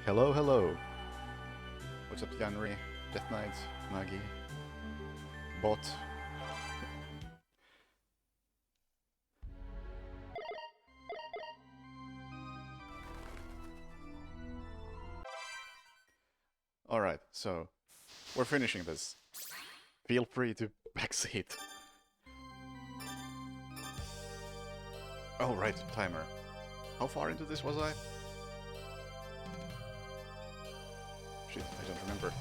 Hello, hello. What's up, January? Death Knight, Maggie, Bot. Alright, so we're finishing this. Feel free to backseat. Oh, right, timer. How far into this was I? Shit, I don't remember.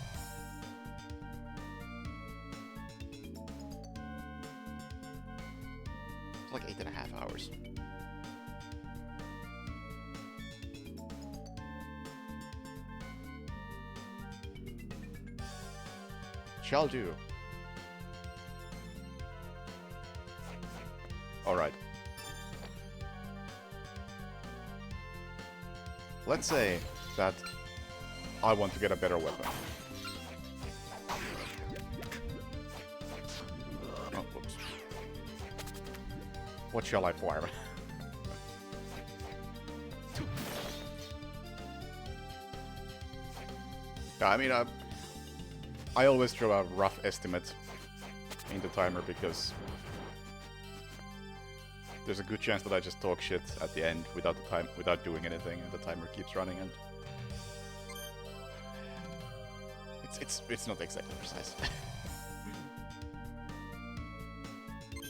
It's like 8.5 hours. Shall do. Alright. Let's say that I want to get a better weapon. Oh, whoops. What shall I farm? Yeah, I mean, I always throw a rough estimate in the timer because there's a good chance that I just talk shit at the end without doing anything, and the timer keeps running, and it's not exactly precise.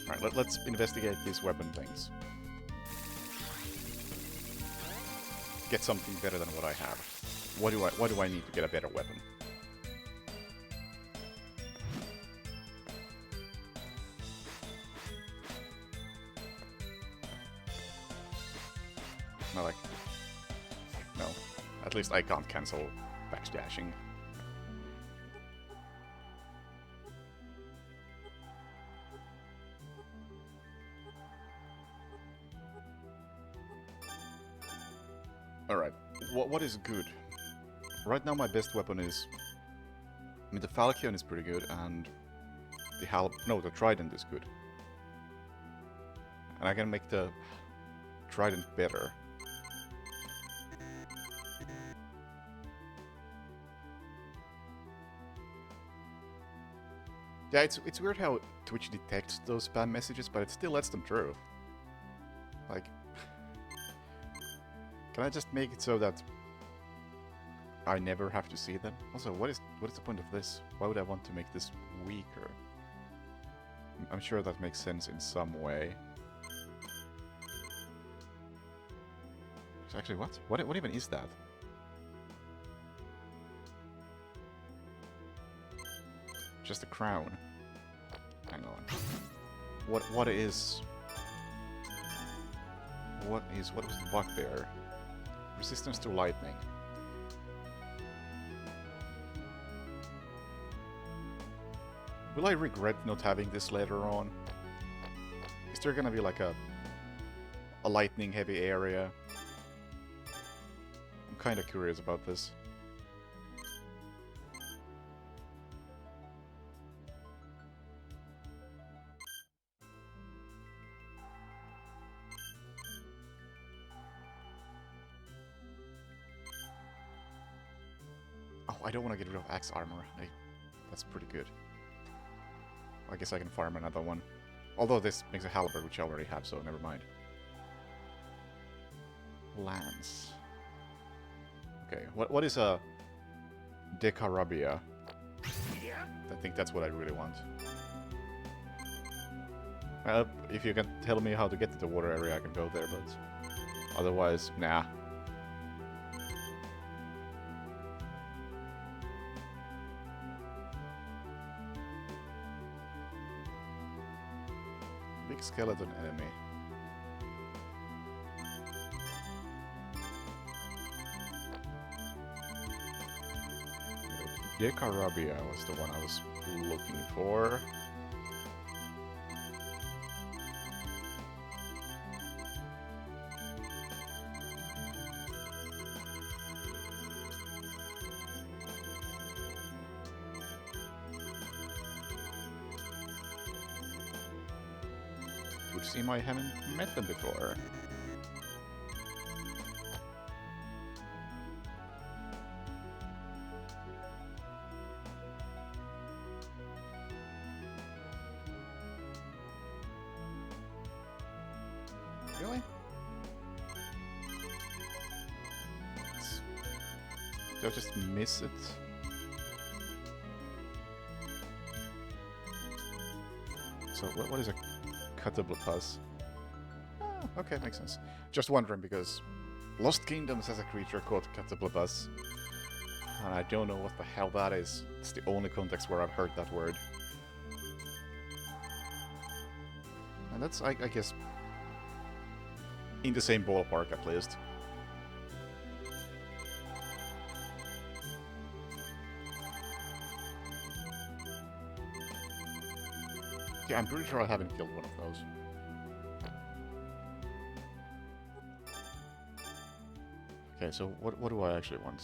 Alright, let's investigate these weapon things. Get something better than what I have. What do I need to get a better weapon? No. At least I can't cancel backdashing. Alright, what is good? Right now my best weapon is... I mean, the Falchion is pretty good, and the Trident is good. And I can make the Trident better. Yeah, it's weird how Twitch detects those spam messages, but it still lets them through. Like, can I just make it so that I never have to see them? Also, what is the point of this? Why would I want to make this weaker? I'm sure that makes sense in some way. Actually, what? What even is that? Just a crown. Hang on. What was the bugbear? Resistance to lightning. Will I regret not having this later on? Is there gonna be like a lightning heavy area? I'm kinda curious about this. Oh, I don't want to get rid of axe armor. That's pretty good. I guess I can farm another one. Although this makes a halberd, which I already have, so never mind. Lance. Okay, what is a Decarabia? I think that's what I really want. If you can tell me how to get to the water area, I can go there, but otherwise, nah. Big skeleton enemy. Decarabia was the one I was looking for. Would seem I haven't met them before. Really? Did I just miss it? So what is a Catoblepas? Ah, okay, makes sense. Just wondering because Lost Kingdoms has a creature called Catoblepas. And I don't know what the hell that is. It's the only context where I've heard that word. And that's, I guess, in the same ballpark at least. Yeah, I'm pretty sure I haven't killed one of those. Okay, so what do I actually want?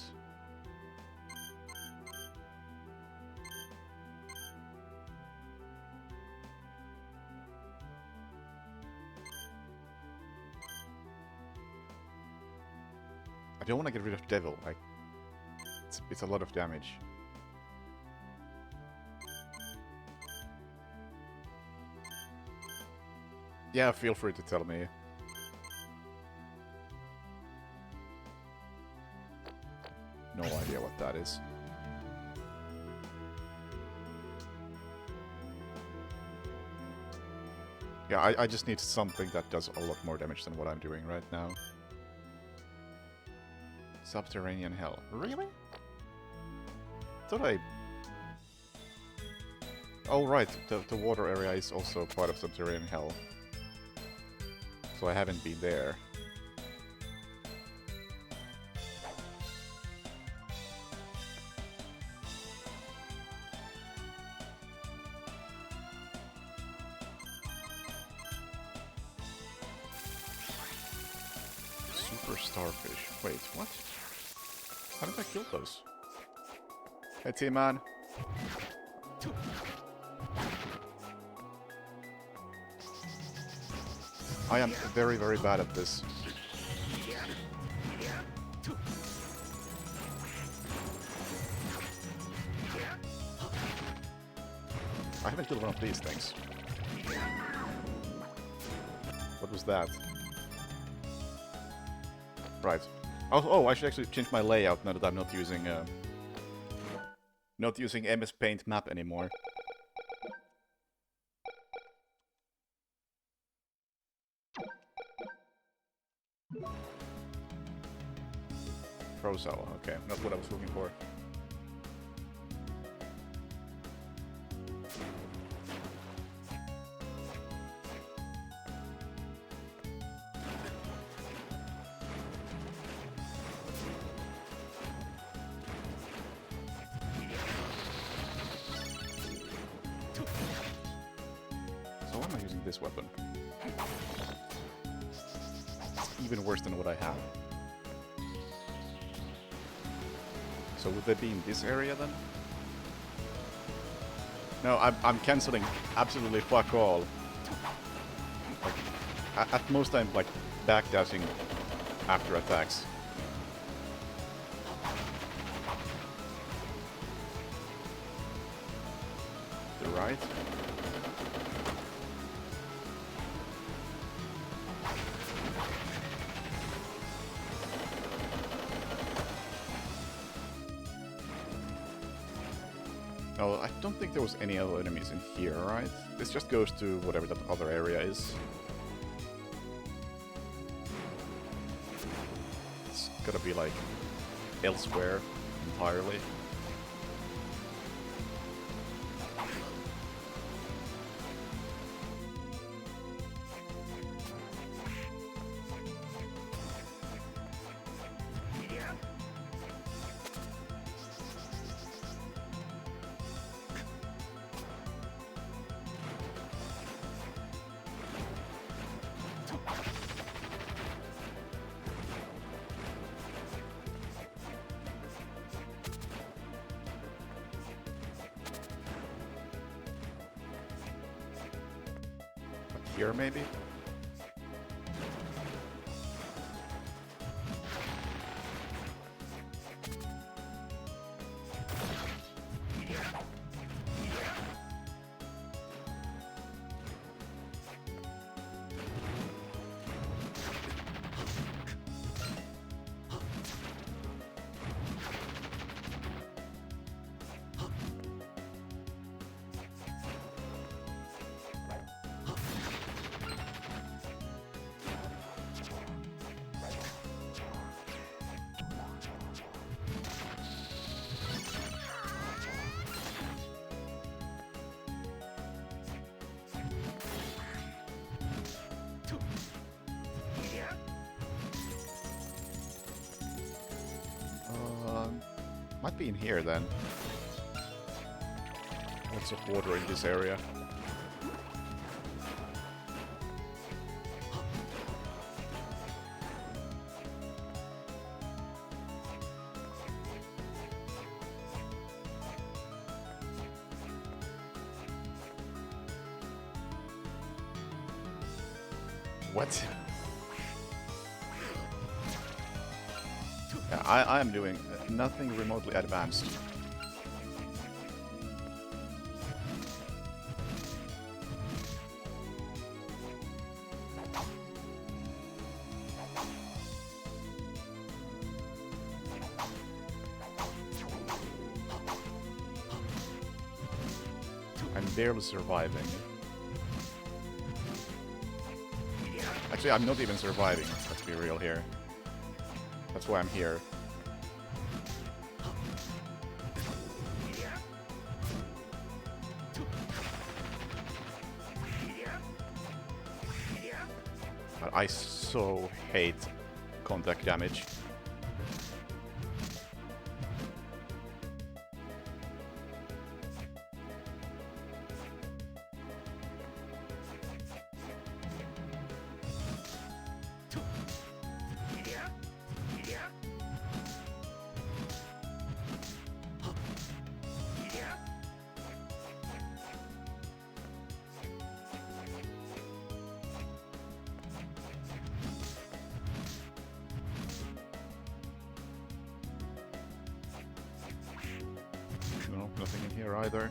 I don't want to get rid of Devil, like, it's a lot of damage. Yeah, feel free to tell me. No idea what that is. Yeah, I just need something that does a lot more damage than what I'm doing right now. Subterranean Hell. Really? Thought I... Oh right, the water area is also part of Subterranean Hell. So I haven't been there. Super Starfish. Wait, what? How did I kill those? Hey, T-Man. I am very, very bad at this. I haven't killed one of these things. What was that? Right. Oh, I should actually change my layout now that I'm not using MS Paint map anymore. Procell, okay, not what I was looking for. So why am I using this weapon? It's even worse than what I have. So would they be in this area then? No, I'm cancelling absolutely fuck all. Like, at most I'm like backdashing after attacks. To the right. Oh, I don't think there was any other enemies in here, right? This just goes to whatever that other area is. It's gotta be like elsewhere entirely. Here, maybe? Might be in here then. Lots of water in this area. What? Yeah, I am doing nothing remotely advanced. I'm barely surviving. Actually, I'm not even surviving, let's be real here. That's why I'm here. But I so hate contact damage. No, nothing in here either.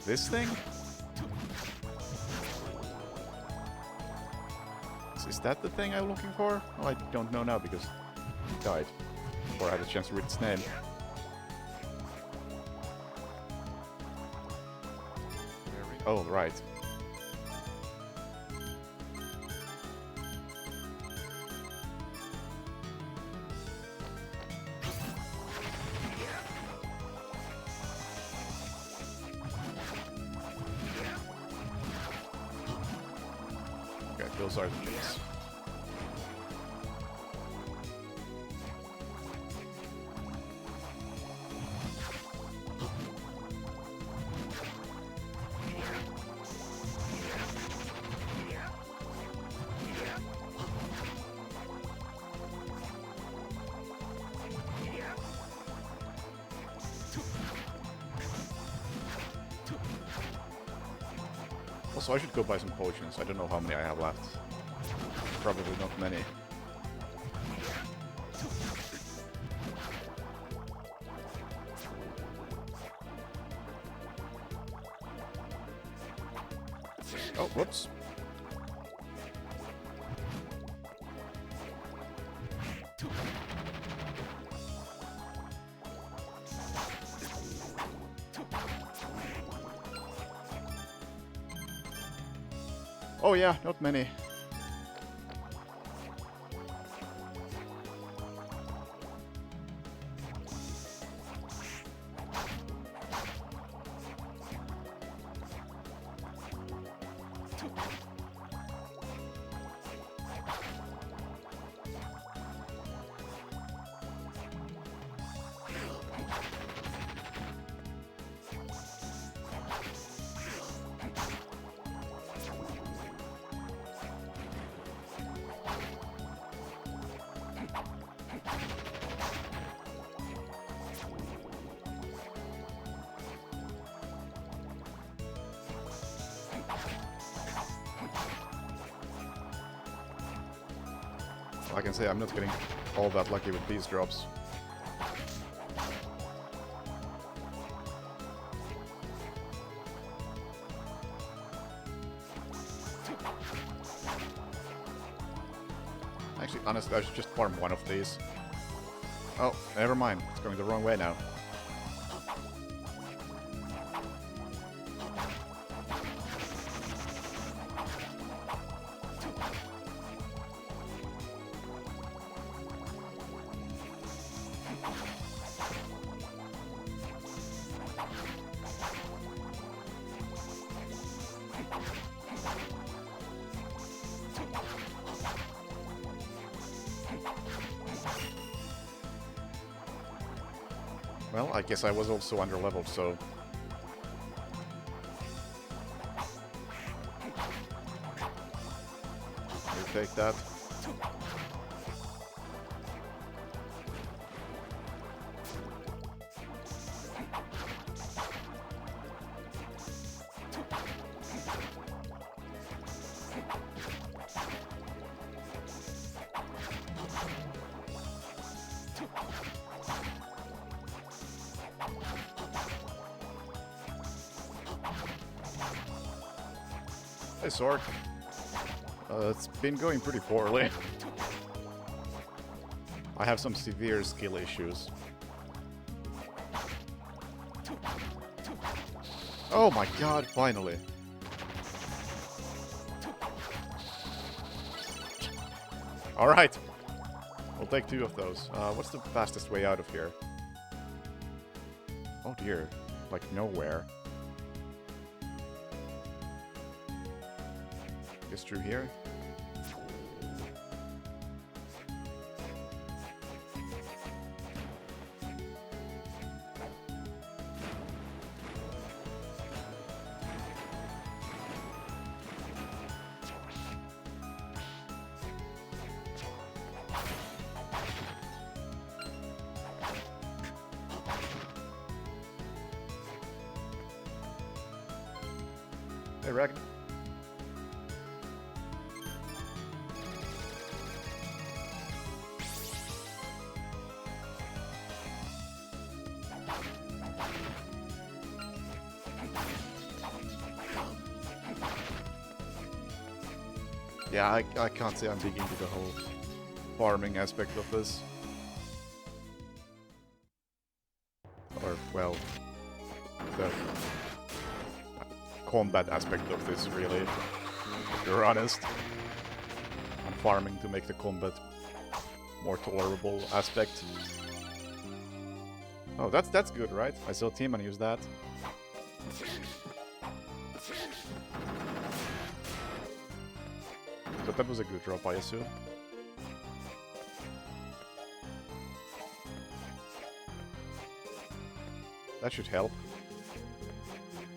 This thing? Is that the thing I'm looking for? Oh, I don't know now because it died before I had a chance to read its name. Oh, right. Okay, those are the keys. Also, I should go buy some potions. I don't know how many I have left. Probably not many. Oh, whoops. Oh yeah, not many. I can say I'm not getting all that lucky with these drops. Actually, honestly, I should just farm one of these. Oh, never mind. It's going the wrong way now. Well, I guess I was also underleveled, so... You take that. Hey, Sork. It's been going pretty poorly. I have some severe skill issues. Oh my god, finally. Alright. We'll take 2 of those. What's the fastest way out of here? Oh dear. Like nowhere. Guess through here? Hey, Ragn. Yeah, I can't say I'm big into the whole farming aspect of this. Or, well, the combat aspect of this, really, if you're honest. I'm farming to make the combat more tolerable aspect. Oh, that's good, right? I saw Team and use that. But that was a good drop, I assume. That should help.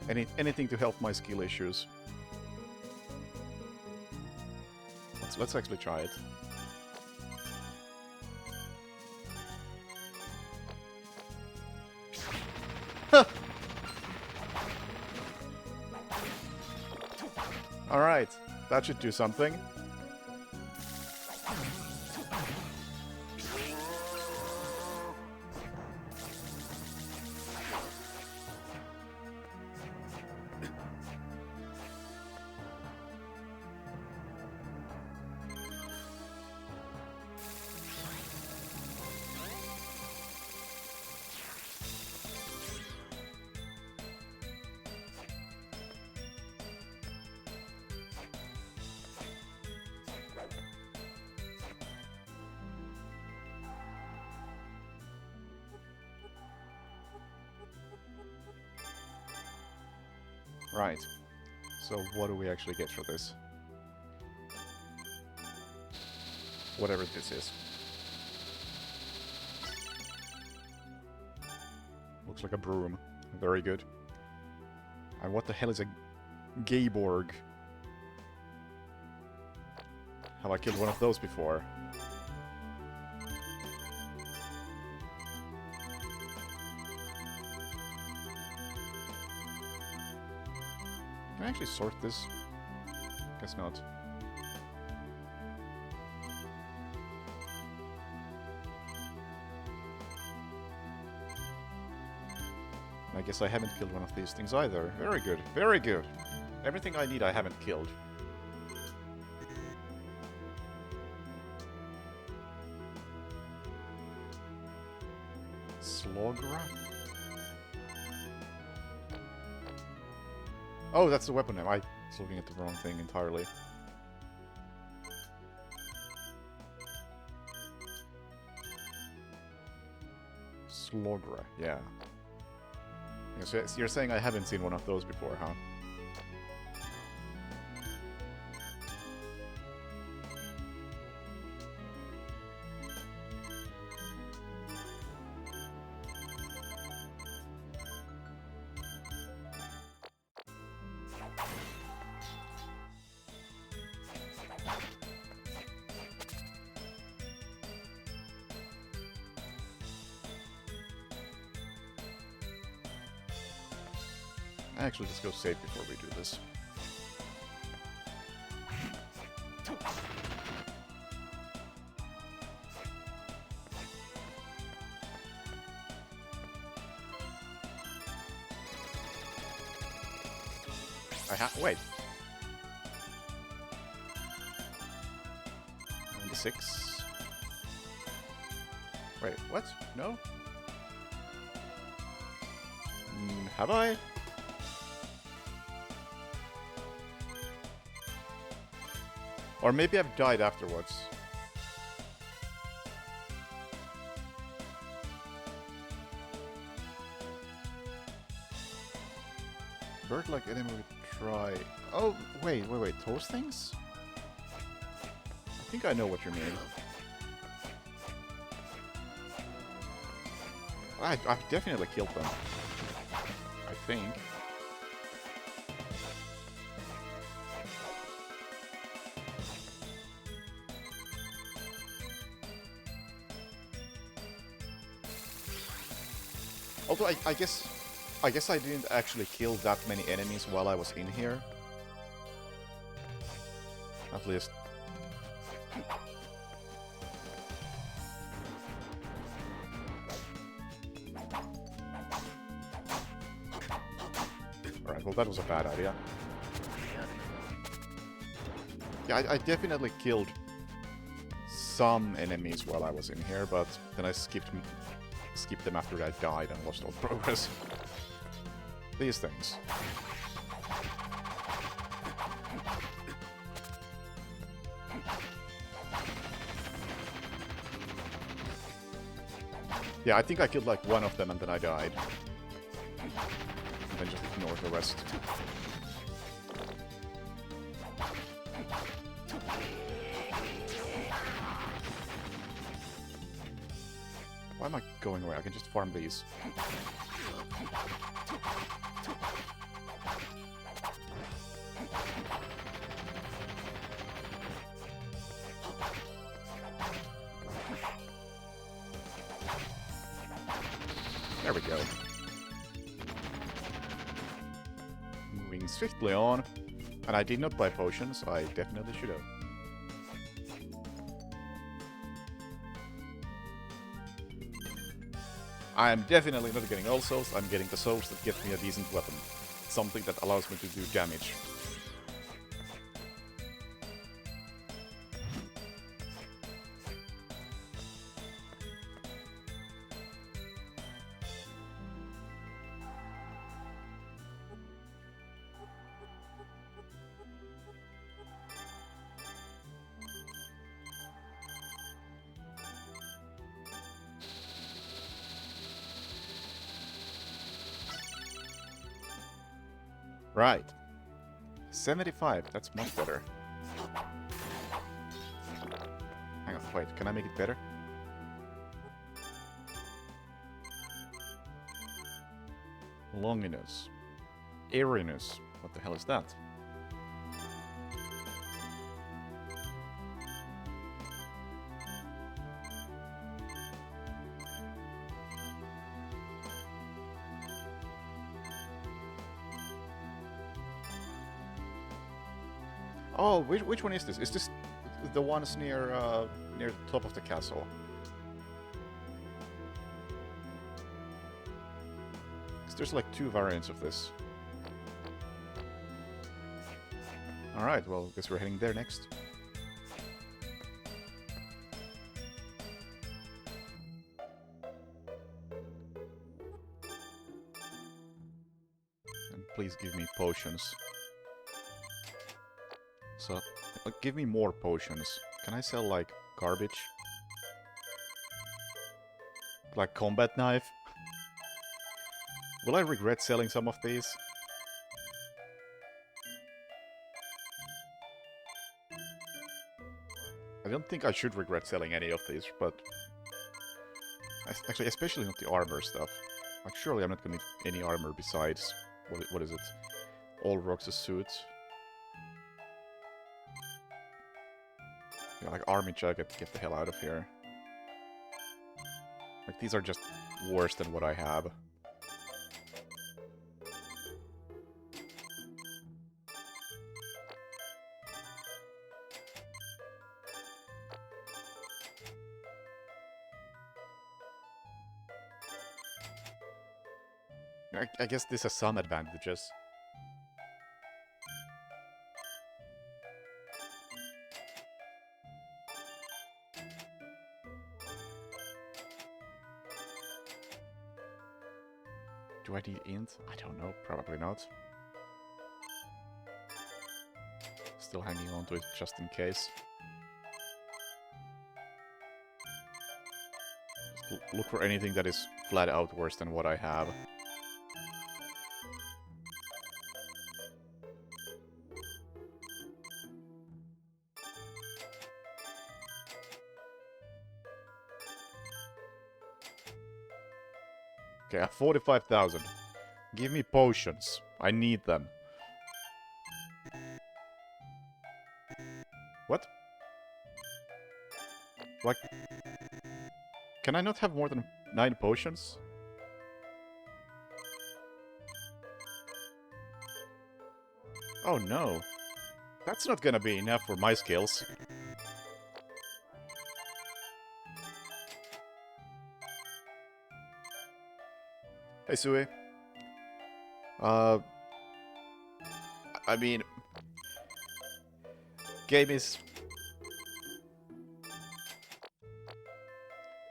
Anything to help my skill issues. Let's actually try it. Alright, that should do something. Right. So what do we actually get for this? Whatever this is. Looks like a broom. Very good. And what the hell is a Gayborg? Have I killed one of those before? Can I actually sort this? Guess not. I guess I haven't killed one of these things either. Very good, very good. Everything I need I haven't killed. Slogra? Oh, that's the weapon name. I was looking at the wrong thing entirely. Slogra, yeah. So you're saying I haven't seen one of those before, huh? Actually, let's go save before we do this. Wait. 96. Wait, what? No? Have I? Or maybe I've died afterwards. Bird-like enemy would try... Oh, wait. Those things? I think I know what you mean. I've definitely killed them. I think. Although I guess I didn't actually kill that many enemies while I was in here. At least. Alright, well that was a bad idea. Yeah, I definitely killed some enemies while I was in here, but then I skipped them after I died and lost all progress. These things. Yeah, I think I killed like one of them and then I died. And then just ignored the rest. Why am I going away? I can just farm these. There we go. Moving swiftly on. And I did not buy potions, so I definitely should have. I am definitely not getting all souls, I'm getting the souls that get me a decent weapon. Something that allows me to do damage. Right. 75, that's much better. Hang on, wait, can I make it better? Longiness. Airiness. What the hell is that? Oh, which one is this? Is this the ones near near the top of the castle? There's like two variants of this. Alright, well, guess we're heading there next. And please give me potions. So, give me more potions. Can I sell, like, garbage? Like combat knife? Will I regret selling some of these? I don't think I should regret selling any of these, but... Actually, especially not the armor stuff. Like, surely I'm not gonna need any armor besides... What is it? All Rox's suit. Yeah, like army jacket, get the hell out of here. Like, these are just worse than what I have. I guess this has some advantages. Do I need int? I don't know, probably not. Still hanging on to it just in case. Just look for anything that is flat out worse than what I have. Okay, I have 45,000. Give me potions. I need them. What? What? Can I not have more than 9 potions? Oh no. That's not gonna be enough for my skills. Hey, Sui. I mean... Game is...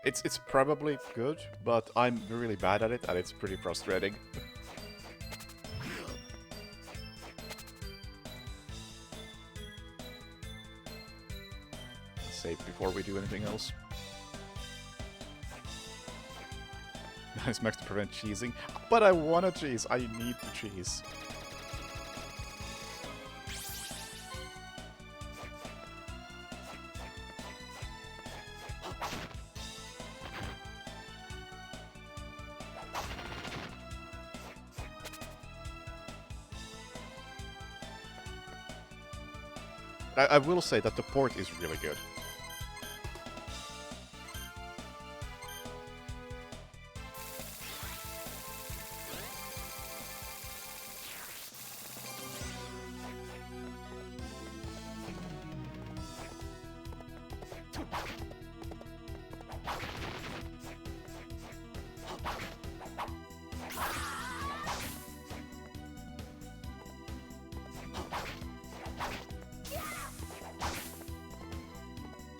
It's probably good, but I'm really bad at it, and it's pretty frustrating. Save before we do anything else. Nice max to prevent cheesing. But I want to cheese. I need to cheese. I will say that the port is really good.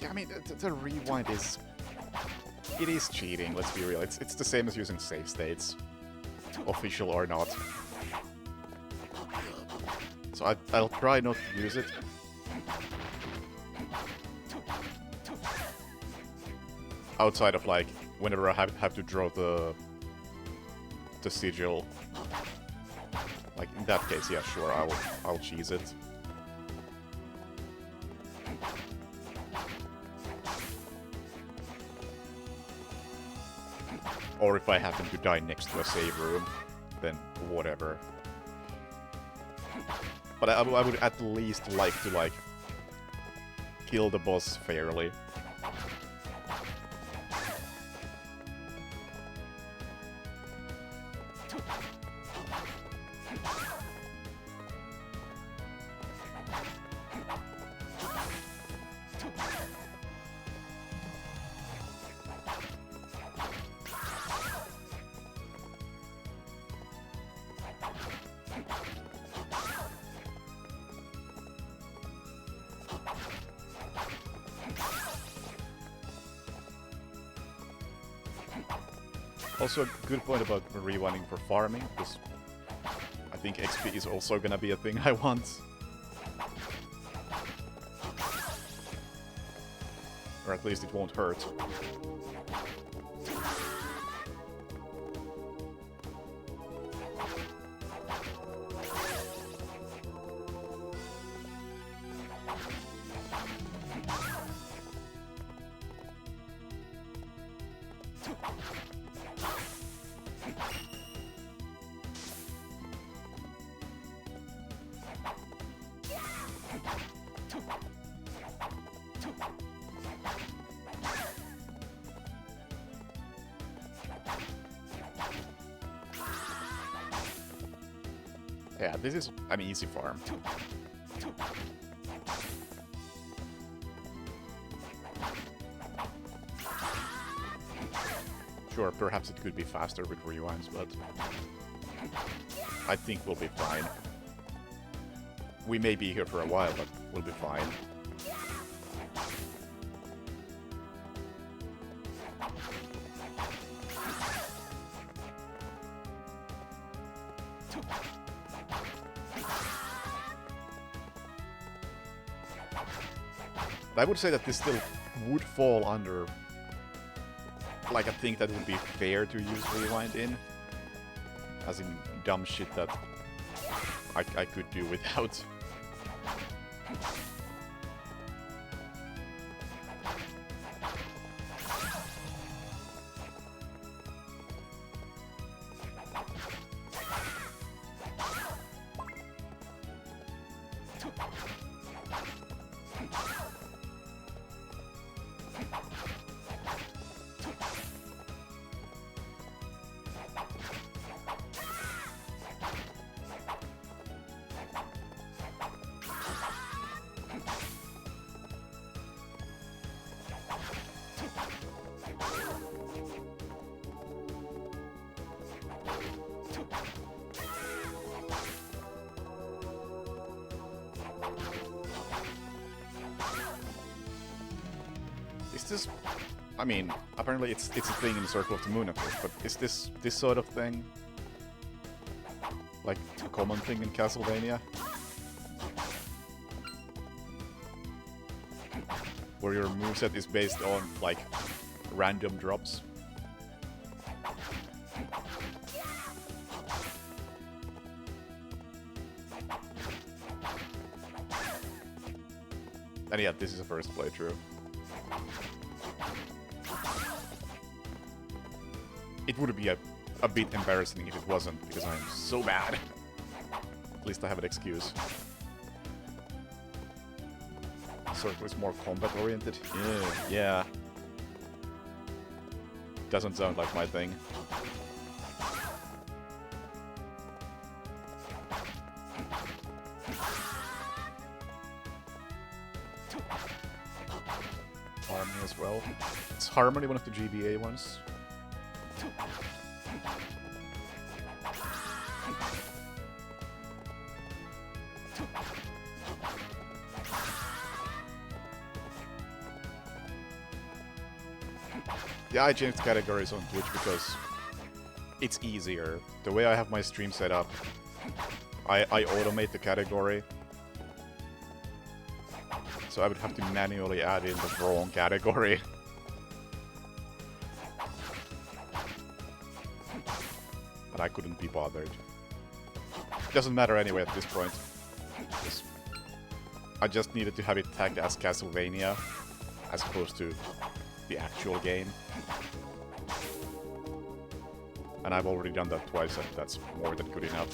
I mean, the rewind is... It is cheating, let's be real. It's the same as using save states. Official or not. So I'll try not to use it. Outside of, like, whenever I have to draw the sigil. Like, in that case, yeah, sure, I'll cheese it. Or if I happen to die next to a save room, then whatever. But I would at least like to, like, kill the boss fairly. Also a good point about rewinding for farming, because I think XP is also gonna be a thing I want. Or at least it won't hurt. Yeah, this is an easy farm. Sure, perhaps it could be faster with rewinds, but... I think we'll be fine. We may be here for a while, but we'll be fine. I would say that this still would fall under like a thing that would be fair to use rewind in. As in dumb shit that I could do without. Is this... I mean, apparently it's a thing in the Circle of the Moon, of course, but is this sort of thing like a common thing in Castlevania? Where your moveset is based on, like, random drops? And yeah, this is a first playthrough. It would be a bit embarrassing if it wasn't, because I'm so bad. At least I have an excuse. Circle is more combat-oriented? Yeah. Doesn't sound like my thing. Harmony as well. Is Harmony one of the GBA ones? Yeah, I changed categories on Twitch because it's easier. The way I have my stream set up, I automate the category. So I would have to manually add in the wrong category. But I couldn't be bothered. Doesn't matter anyway at this point. I just needed to have it tagged as Castlevania, as opposed to the actual game. And I've already done that twice, and that's more than good enough.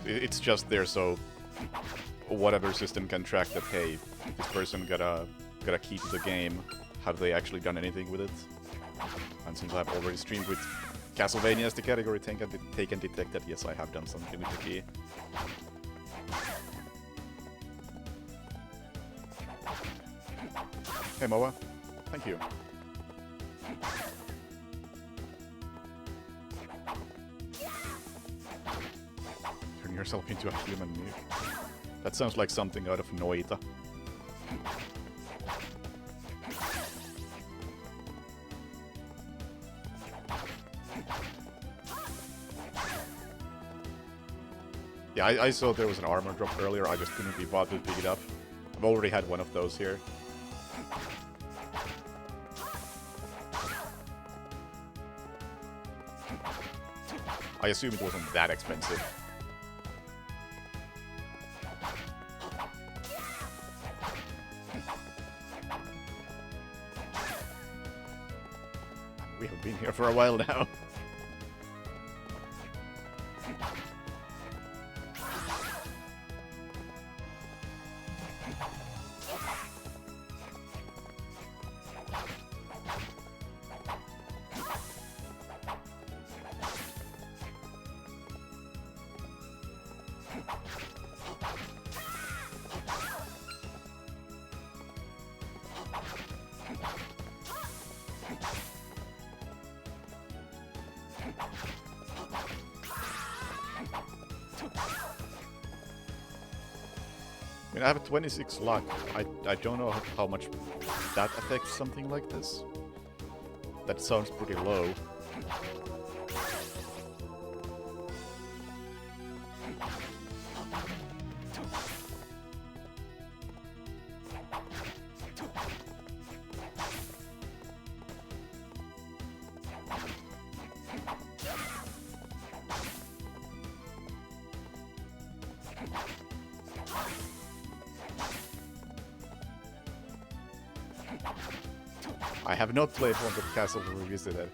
It's just there so whatever system can track that, hey, this person got a key to the game, have they actually done anything with it? And since I've already streamed with Castlevania as the category, they can detect that, yes, I have done something with the key. Hey, Moa. Thank you. Turn yourself into a human nuke. That sounds like something out of Noita. Yeah, I saw there was an armor drop earlier, I just couldn't be bothered to pick it up. I've already had one of those here. I assume it wasn't that expensive. We have been here for a while now. mean, I have a 26 luck. I don't know how much that affects something like this. That sounds pretty low. I have not played Haunted Castle Revisited.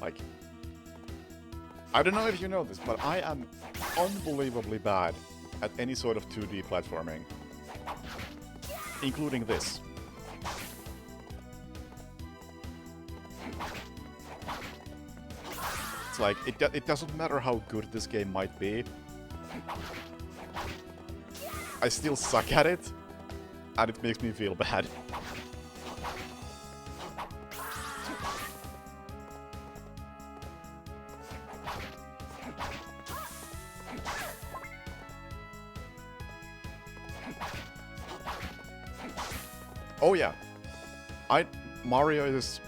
Like, I don't know if you know this, but I am unbelievably bad at any sort of 2D platforming. Including this. It's like, it doesn't matter how good this game might be. I still suck at it, and it makes me feel bad. Oh yeah, Mario is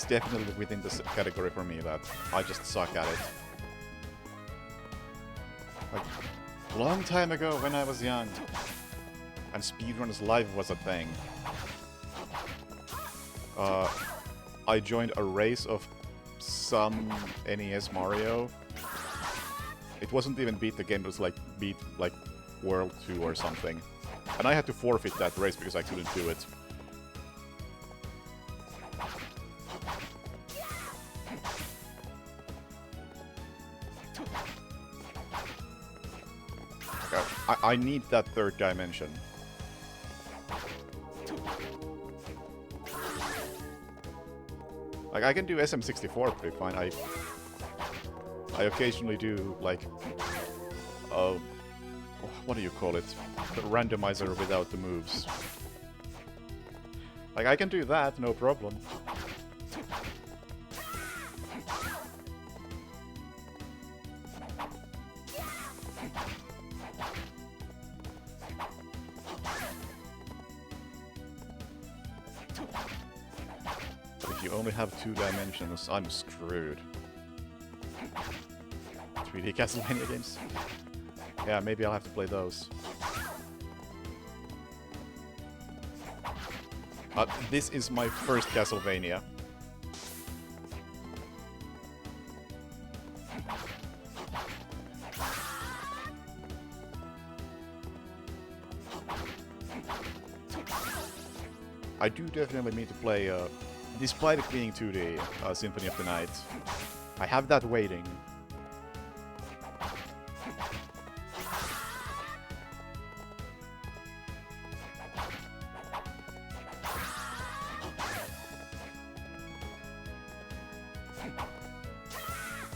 definitely within this category for me that I just suck at it. Like, long time ago when I was young, and speedruns live was a thing, I joined a race of some NES Mario. It wasn't even beat the game, it was like beat like World 2 or something. And I had to forfeit that race because I couldn't do it. I need that third dimension. Like, I can do SM64 pretty fine. I occasionally do, like, what do you call it? The randomizer without the moves. Like, I can do that, no problem. But if you only have 2 dimensions, I'm screwed. 3D Castlevania games? Yeah, maybe I'll have to play those. This is my first Castlevania. I do definitely need to play, despite it being 2D, Symphony of the Night. I have that waiting.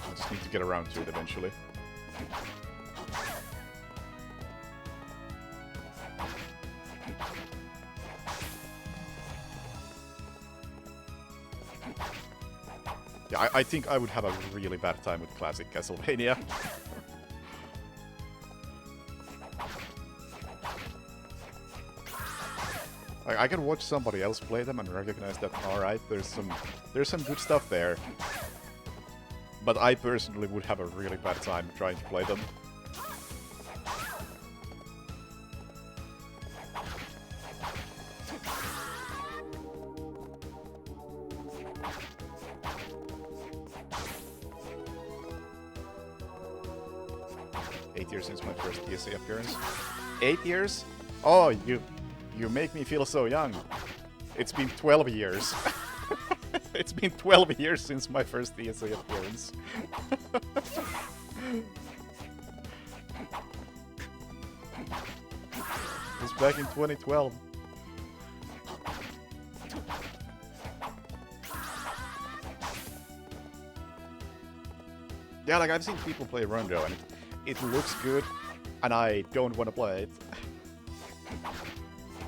I just need to get around to it eventually. Yeah, I think I would have a really bad time with classic Castlevania. I can watch somebody else play them and recognize that, alright, there's some good stuff there. But I personally would have a really bad time trying to play them. Since my first DSA appearance. 8 years? Oh, you make me feel so young. It's been 12 years. It's been 12 years since my first DSA appearance. It was back in 2012. Yeah, like, I've seen people play Rondo, and it looks good, and I don't want to play it.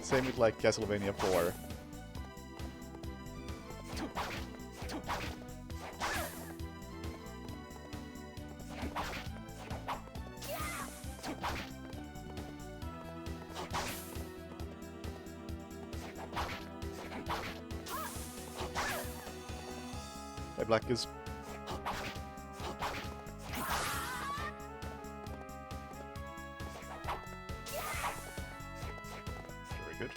Same with, like, Castlevania 4. Hi, Blackus. Very good.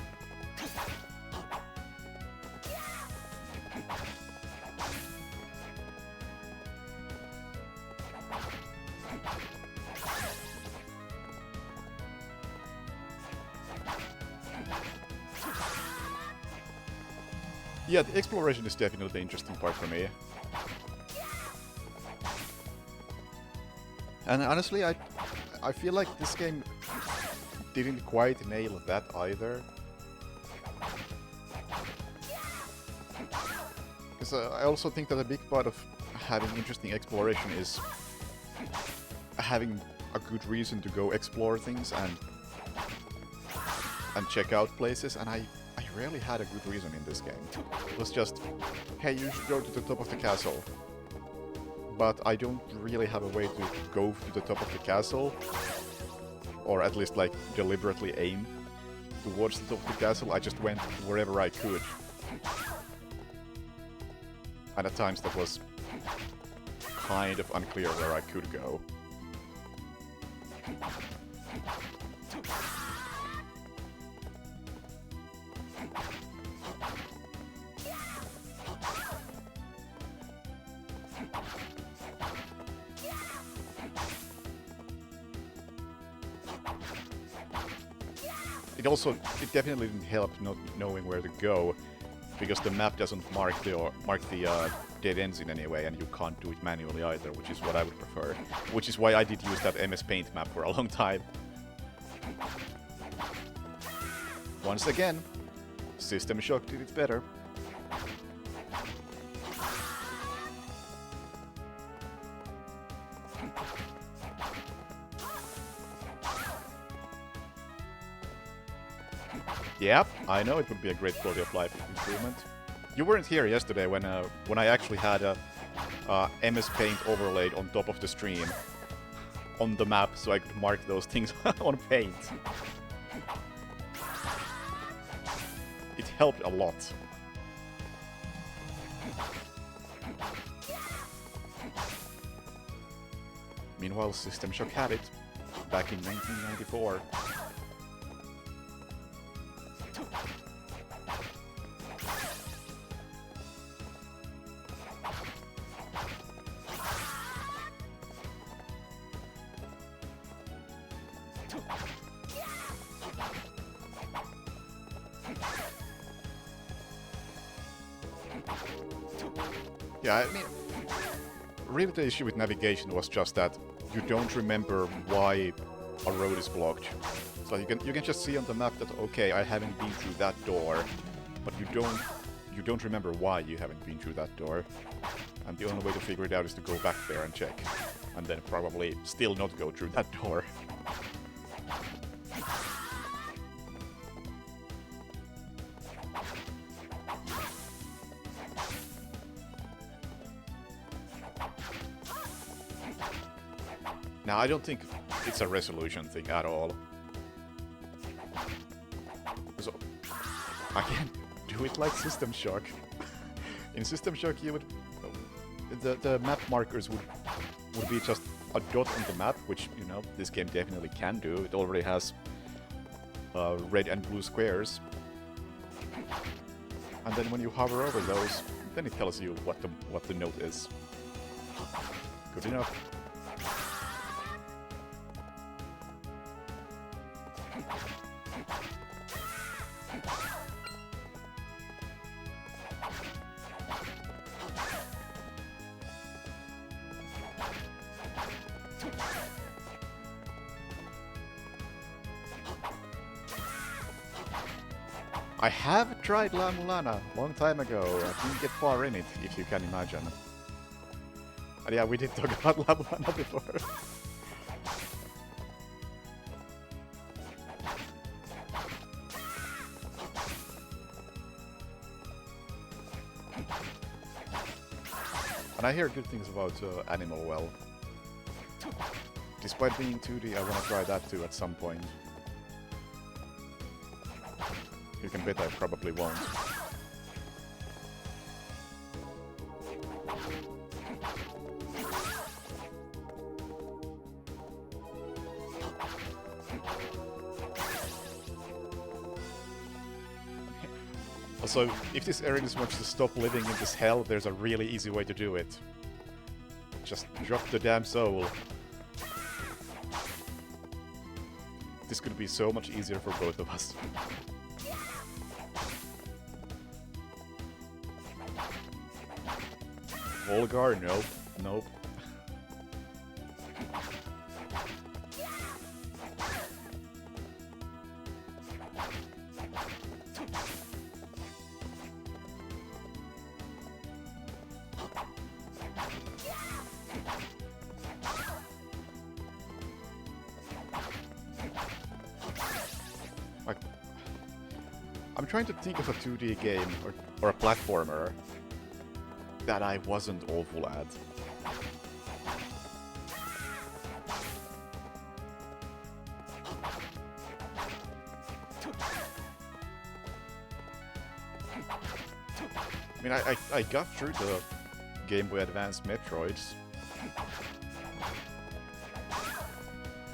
Yeah, the exploration is definitely the interesting part for me. And honestly, I feel like this game didn't quite nail that either. Because I also think that a big part of having interesting exploration is having a good reason to go explore things and check out places, and I rarely had a good reason in this game. It was just, hey, you should go to the top of the castle. But I don't really have a way to go to the top of the castle, or at least like deliberately aim towards the top of the castle. I just went wherever I could. And at times that was kind of unclear where I could go. It definitely didn't help not knowing where to go, because the map doesn't mark the dead ends in any way, and you can't do it manually either, which is what I would prefer. Which is why I did use that MS Paint map for a long time. Once again, System Shock did it better. Yep, I know it would be a great quality of life improvement. You weren't here yesterday when I actually had a MS Paint overlaid on top of the stream on the map, so I could mark those things on paint. It helped a lot. Meanwhile, System Shock had it back in 1994. Yeah, I mean, really the issue with navigation was just that you don't remember why a road is blocked. So you can just see on the map that, okay, I haven't been through that door, but you don't remember why you haven't been through that door. And the only way to figure it out is to go back there and check, and then probably still not go through that door. Now, I don't think it's a resolution thing at all. So, I can't do it like System Shock. In System Shock, you would... The map markers would be just a dot on the map, which, you know, this game definitely can do. It already has red and blue squares. And then when you hover over those, then it tells you what the note is. Good enough. I have tried La Mulana long time ago. I didn't get far in it, if you can imagine. And yeah, we did talk about La Mulana before. And I hear good things about Animal Well. Despite being 2D, I want to try that too at some point. You can bet I probably won't. Also, if this Ares wants to stop living in this hell, there's a really easy way to do it. Just drop the damn soul. This could be so much easier for both of us. Volgar? Nope. Nope. I'm trying to think of a 2D game or a platformer that I wasn't awful at. I mean, I got through the Game Boy Advance Metroids.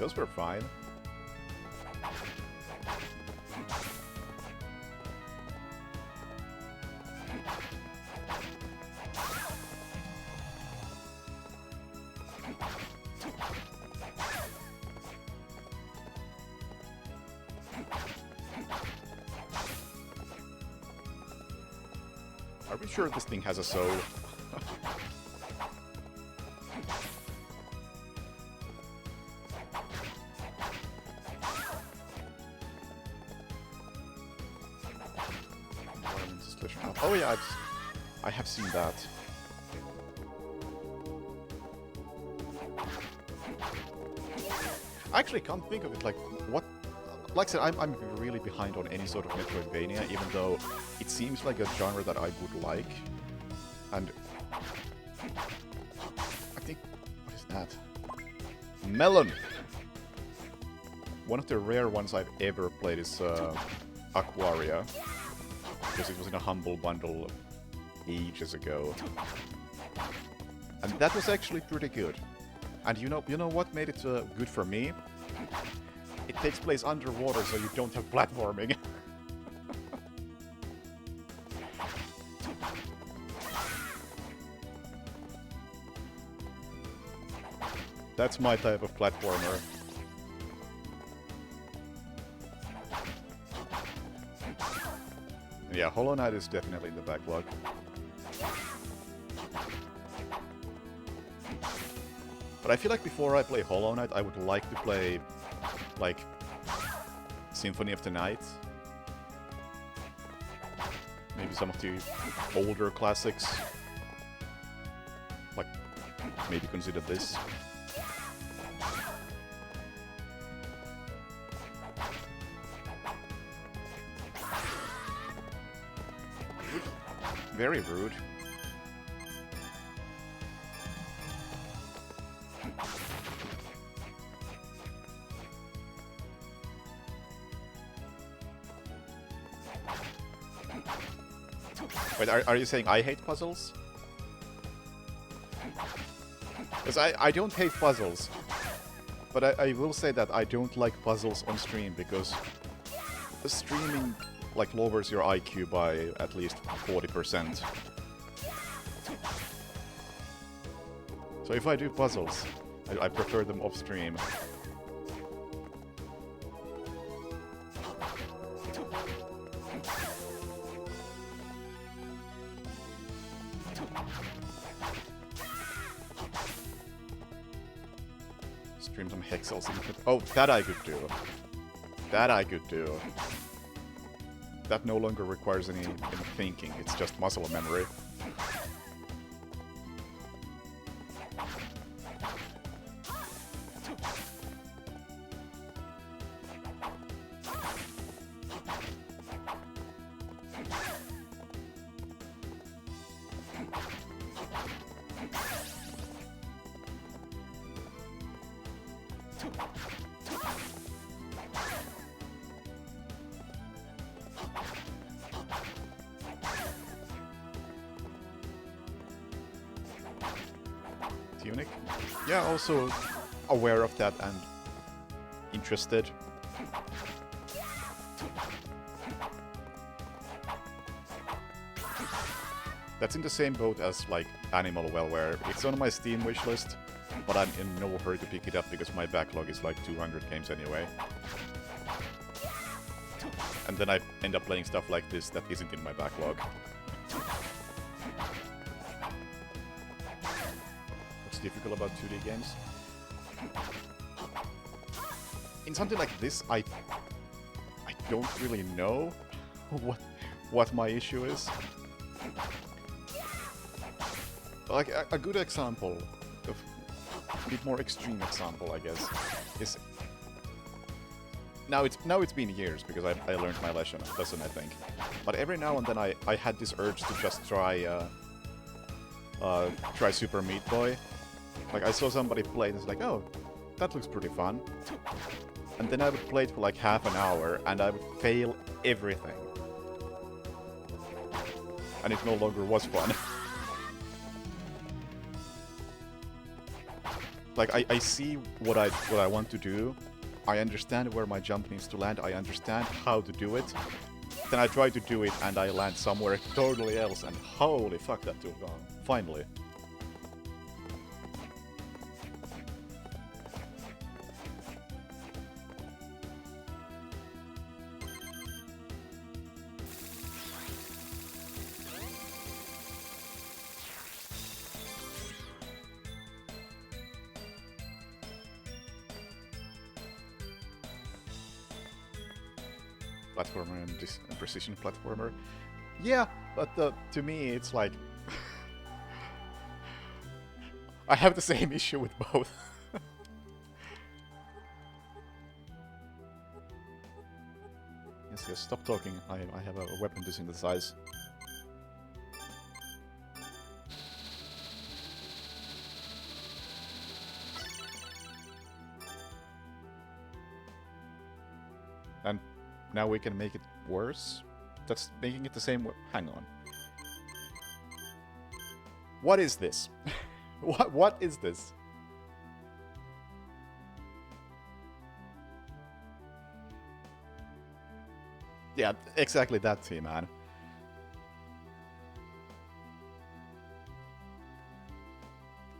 Those were fine. Are we sure this thing has a soul? Oh yeah, I have seen that. I actually can't think of it, like, what... Like I said, I'm really behind on any sort of Metroidvania, even though it seems like a genre that I would like. And... I think... What is that? Melon! One of the rare ones I've ever played is Aquaria. Because it was in a Humble Bundle ages ago. And that was actually pretty good. And you know what made it good for me? It takes place underwater, so you don't have platforming. That's my type of platformer. Yeah, Hollow Knight is definitely in the backlog. But I feel like before I play Hollow Knight, I would like to play, like, Symphony of the Night. Maybe some of the older classics. Like, maybe consider this. Very rude. Wait, are you saying I hate puzzles? Because I don't hate puzzles. But I will say that I don't like puzzles on stream because the streaming like lowers your IQ by at least 40%. So if I do puzzles, I prefer them off stream. Stream some Hexels. Oh, that I could do. That I could do. That no longer requires any thinking, it's just muscle memory. Tunic? Yeah, also aware of that and interested. That's in the same boat as, like, Animal Well, where it's on my Steam wishlist, but I'm in no hurry to pick it up because my backlog is like 200 games anyway. And then I end up playing stuff like this that isn't in my backlog. What's difficult about 2D games? In something like this, I don't really know what my issue is. Like a good example, a bit more extreme example, I guess, is now it's been years because I learned my lesson, I think. But every now and then I had this urge to just try Super Meat Boy. Like I saw somebody play and it's like, oh, that looks pretty fun. And then I would play it for like half an hour and I would fail everything. And it no longer was fun. Like, I see what I want to do, I understand where my jump needs to land, I understand how to do it, then I try to do it and I land somewhere totally else, and holy fuck, that took long. Finally. Platformer and this precision platformer. Yeah, but to me it's like I have the same issue with both. Yes, stop talking. I have a weapon to synthesize. And now we can make it worse? That's making it the same way. Hang on. What is this? What is this? Yeah, exactly that, T-Man.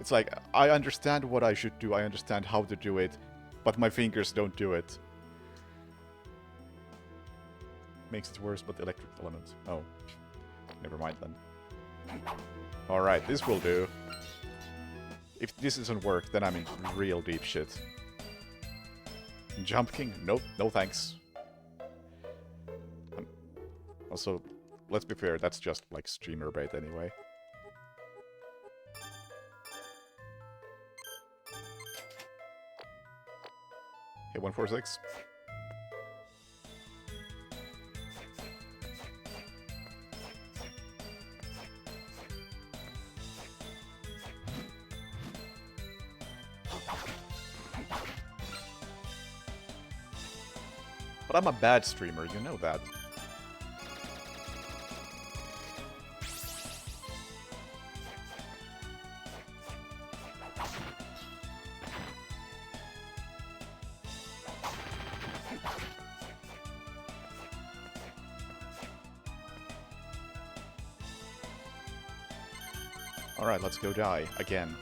It's like, I understand what I should do, I understand how to do it, but my fingers don't do it. Makes it worse, but the electric element. Oh. Never mind then. Alright, this will do. If this doesn't work, then I'm in real deep shit. Jump King? Nope, no thanks. Also, let's be fair, that's just like streamer bait anyway. Hey, 146. But I'm a bad streamer, you know that. Alright, let's go die again.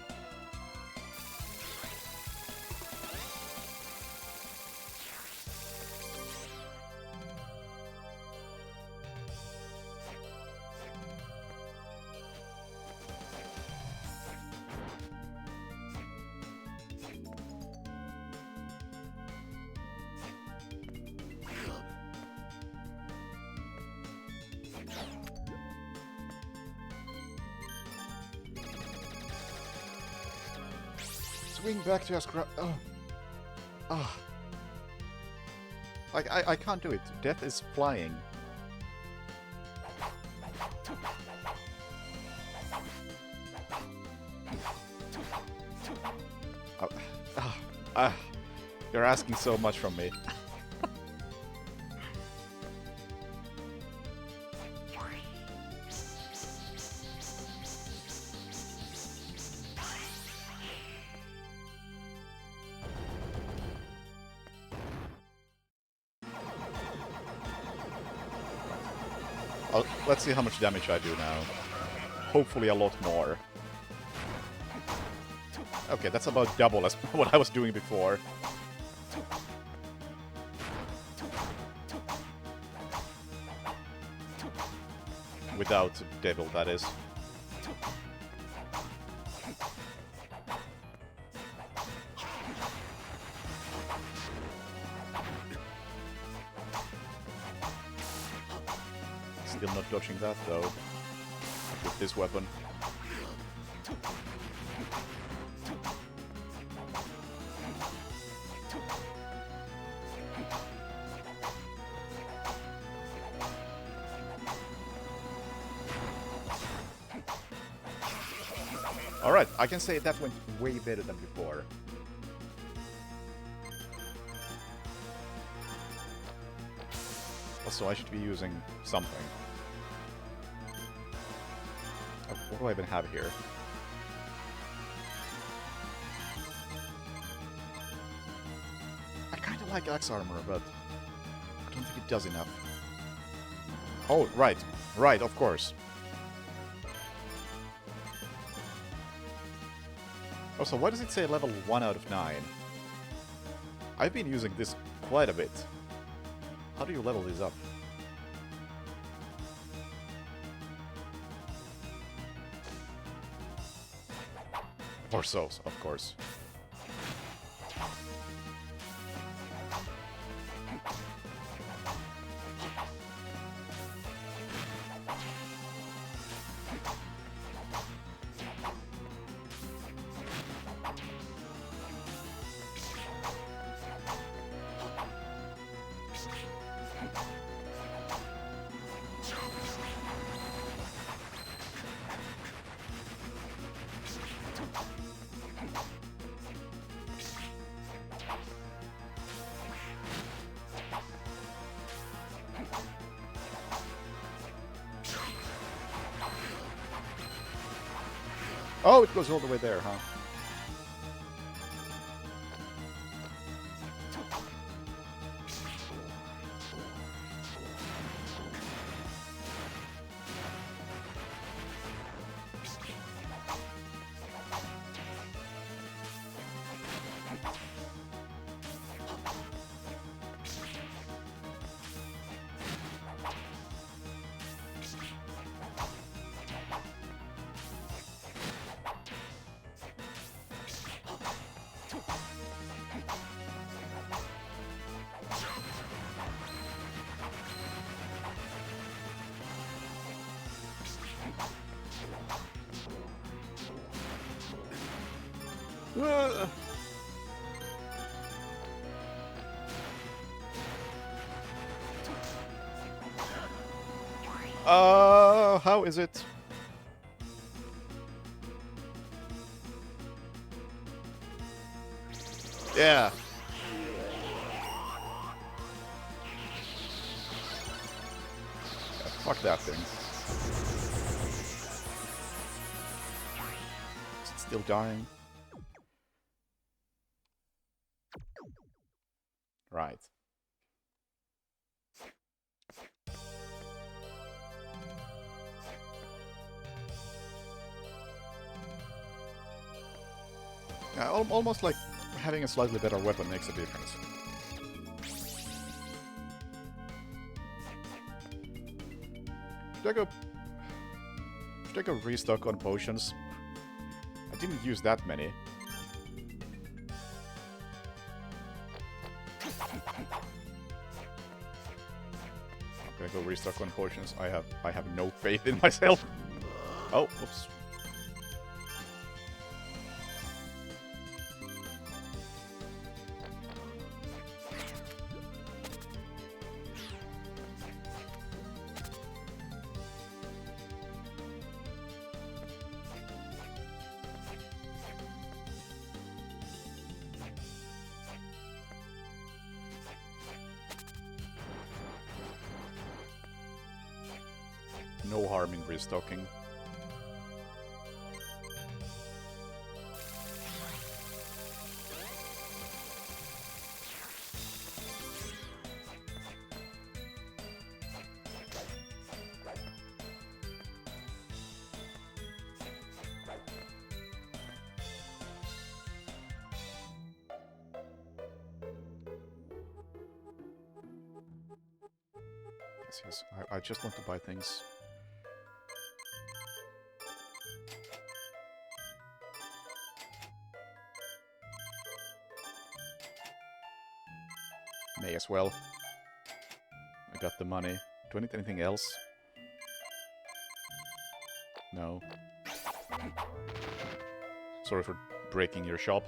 Swing back to Ascra. Oh. Oh. Like, I can't do it. Death is flying. You're asking so much from me. Let's see how much damage I do now. hopefully a lot more. Okay, that's about double as what I was doing before. Without Devil, that is. Still not dodging that, though. With this weapon. Alright, I can say that went way better than before. Also, I should be using something. What do I even have here? I kinda like Axe Armor, but I don't think it does enough. Oh, right. Right, of course. Also, why does it say level 1 out of 9? I've been using this quite a bit. How do you level these up? Or souls, of course. Oh, it goes all the way there, huh? How is it? Yeah. Fuck that thing. Is it still dying? Right. Almost like having a slightly better weapon makes a difference. Should I go restock on potions? I didn't use that many. I'm gonna go restock on potions. I have no faith in myself. Oh, whoops. No harm in restocking. Yes. I just want to buy things. May as well. I got the money. Do I need anything else? No. Sorry for breaking your shop.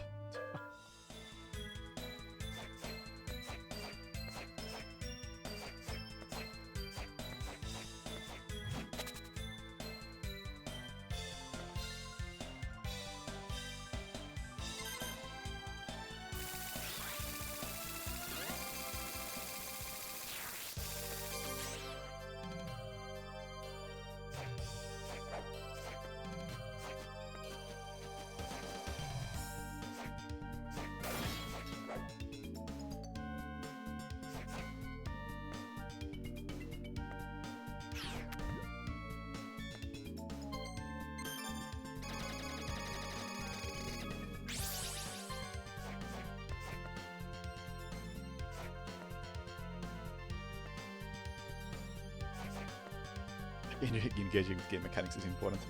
Engaging with game mechanics is important.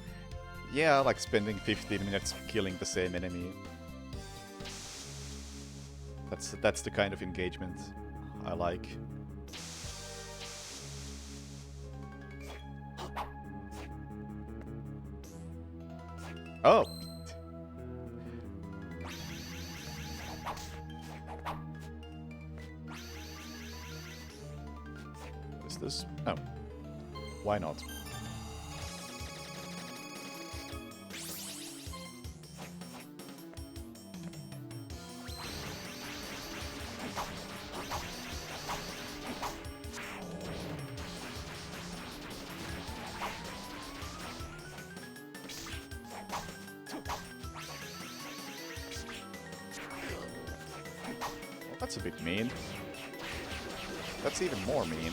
Yeah, like spending 15 minutes killing the same enemy. That's the kind of engagement I like. Oh! What is this? Oh. Why not? Well, that's a bit mean. That's even more mean.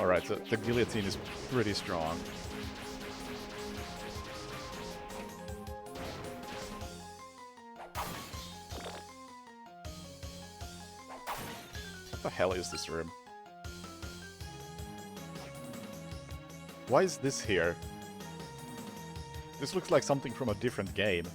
Alright, so the guillotine is pretty strong. What the hell is this room? Why is this here? This looks like something from a different game.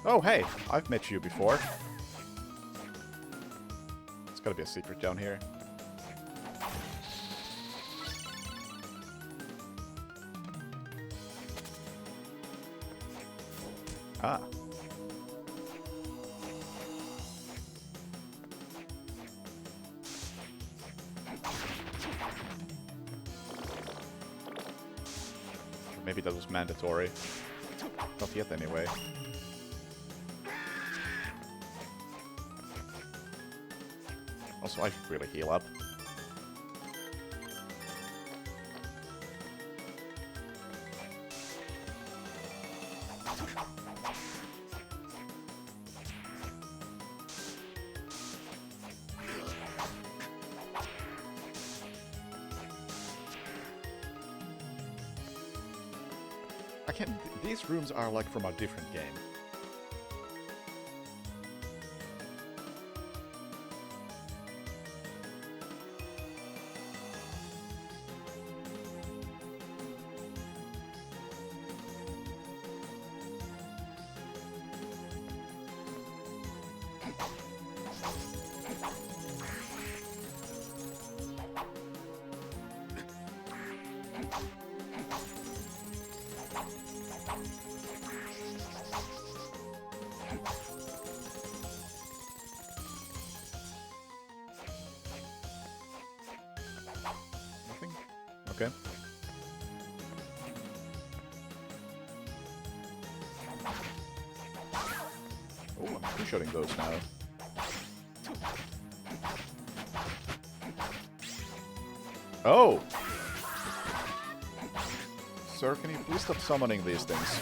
Oh, hey! I've met you before. There's gotta be a secret down here. Ah. Maybe that was mandatory. Not yet, anyway. Also, I should really heal up. I can't... These rooms are like from a different game. Nothing? Okay. Oh, I'm two-shotting those now. Oh! Sir, can you please stop summoning these things?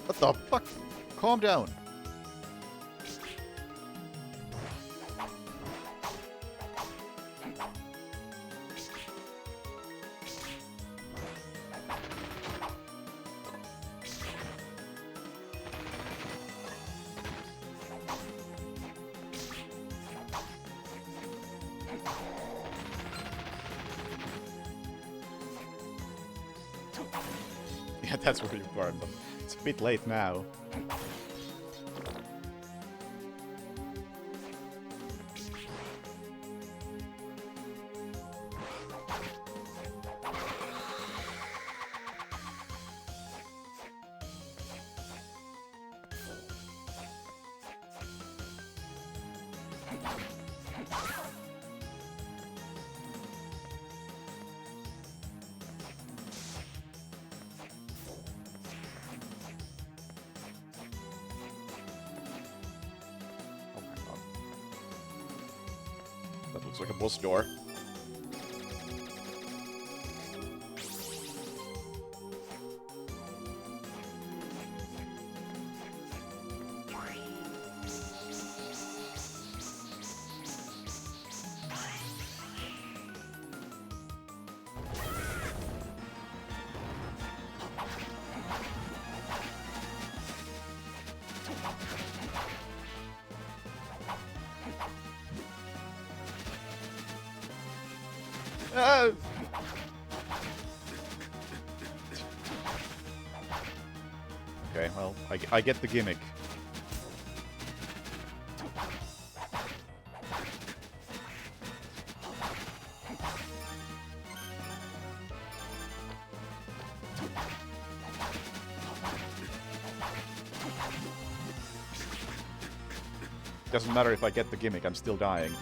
What the fuck? Calm down. Yeah, that's where you burn them. It's a bit late now. That looks like a boss door. Oh! Okay, well, I get the gimmick. Doesn't matter if I get the gimmick, I'm still dying.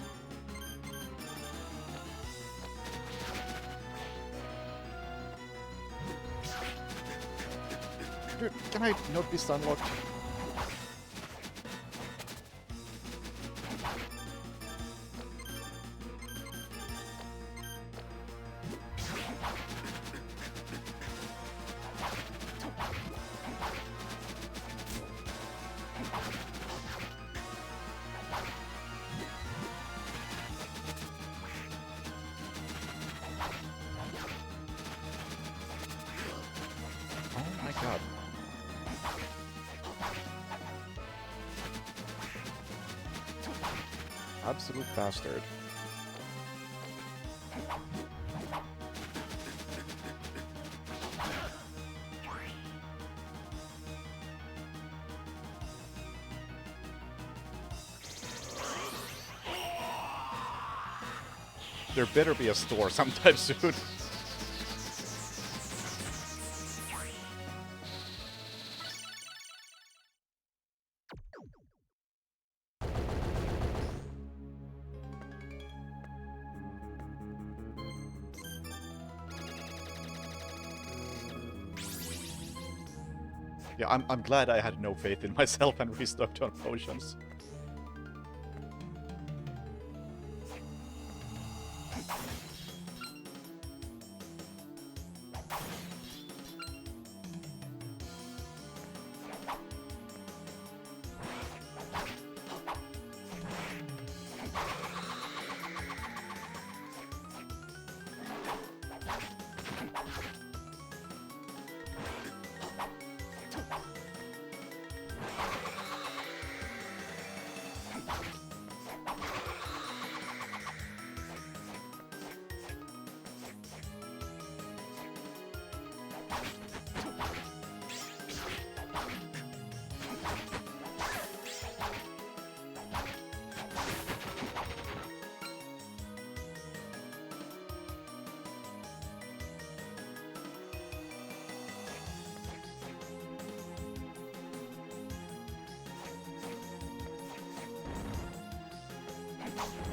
Dude, can I not be stunlocked? Oh my god. Absolute bastard. There better be a store sometime soon. Yeah, I'm glad I had no faith in myself and restocked on potions.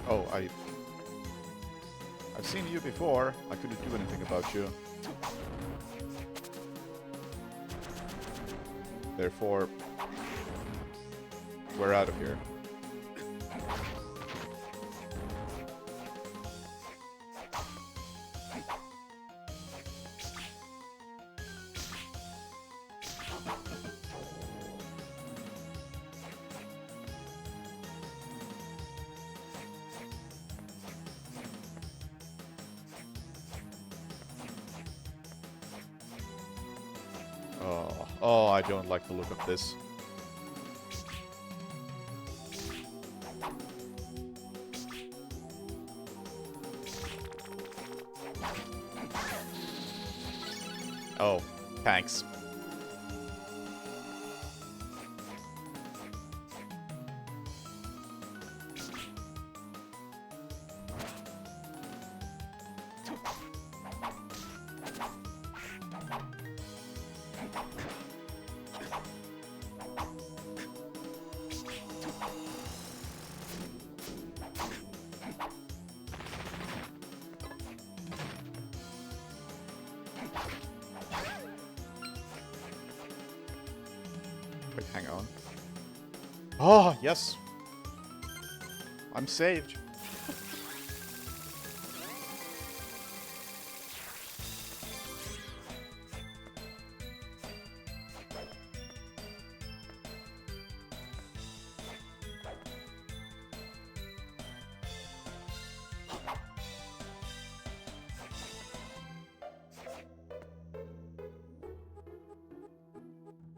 Oh, I've seen you before. I couldn't do anything about you. Therefore, we're out of here. Oh, I don't like the look of this. Oh, thanks. Wait, hang on. Oh, yes! I'm saved.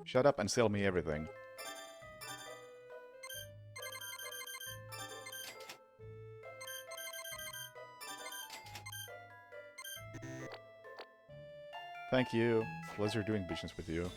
Shut up and sell me everything. Thank you. Pleasure doing business with you.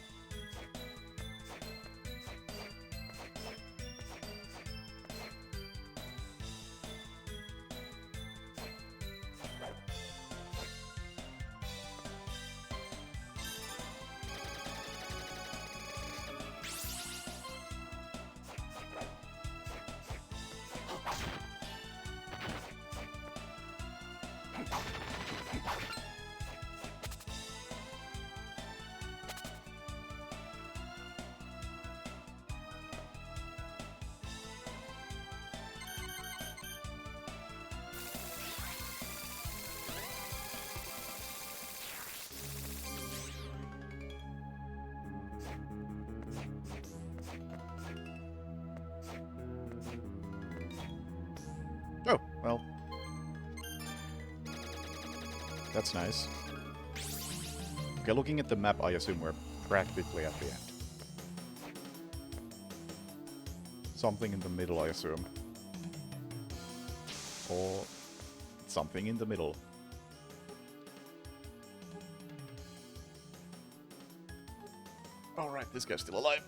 Oh, well. That's nice. Okay, looking at the map, I assume we're practically at the end. Something in the middle, I assume. Or something in the middle. Alright, this guy's still alive.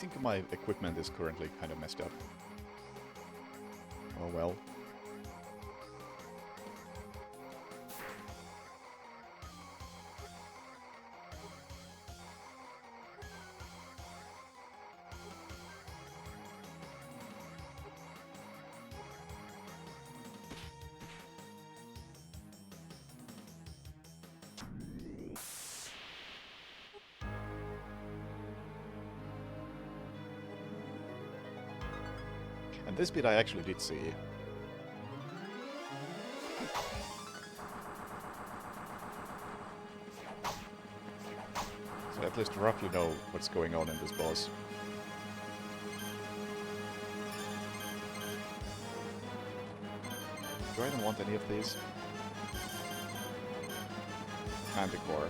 think my equipment is currently kind of messed up. Oh well. And this bit I actually did see. So at least roughly know what's going on in this boss. Do I even want any of these? Manticore.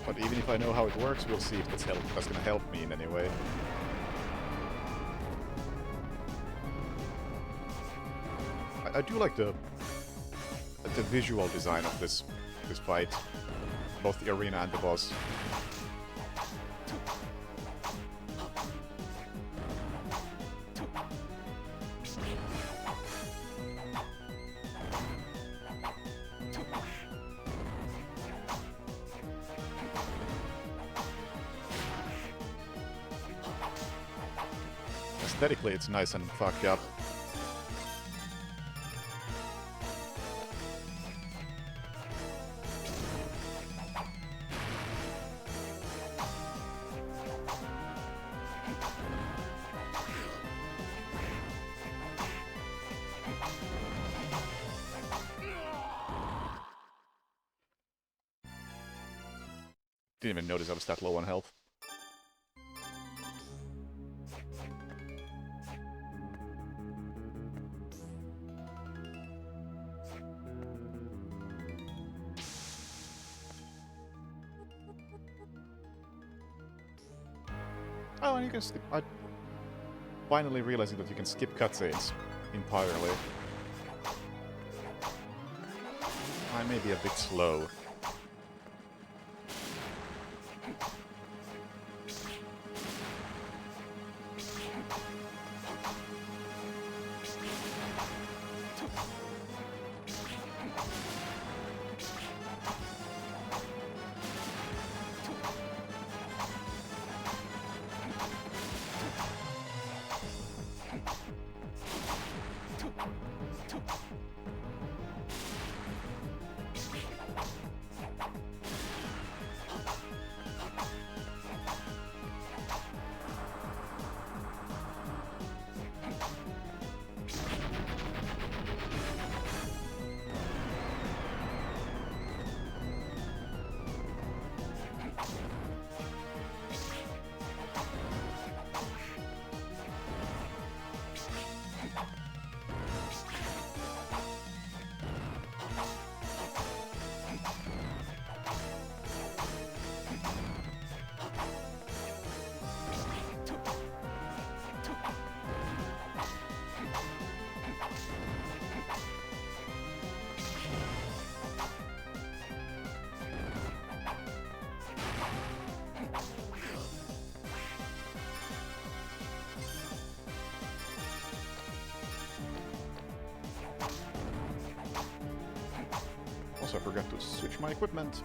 But even if I know how it works, we'll see if that's gonna help me in any way. I do like the visual design of this fight, both the arena and the boss. Aesthetically, it's nice and fucked up. Didn't even notice I was that low on health. Oh, and you can skip. I finally realizing that you can skip cutscenes entirely. I may be a bit slow. Also, I forgot to switch my equipment.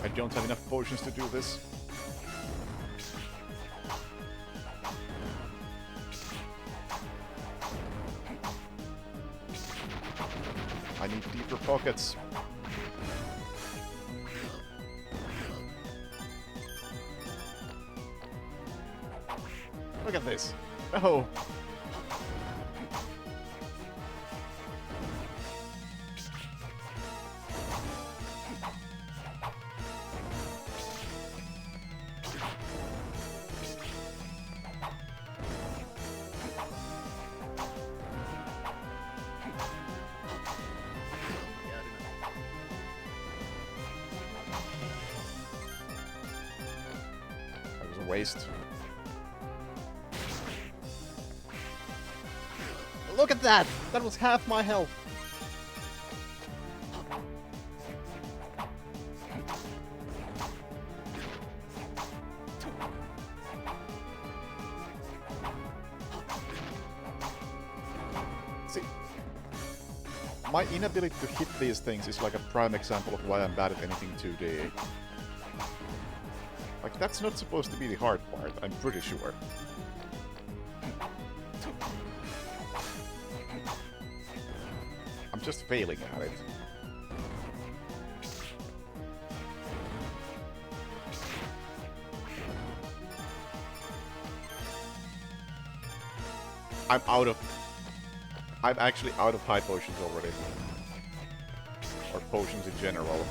I don't have enough potions to do this. I need deeper pockets. Look at this. Oh. Waste. Look at that! That was half my health! See, my inability to hit these things is like a prime example of why I'm bad at anything 2D. Like, that's not supposed to be the hard part, I'm pretty sure. I'm just failing at it. I'm actually out of high potions already. Or potions in general.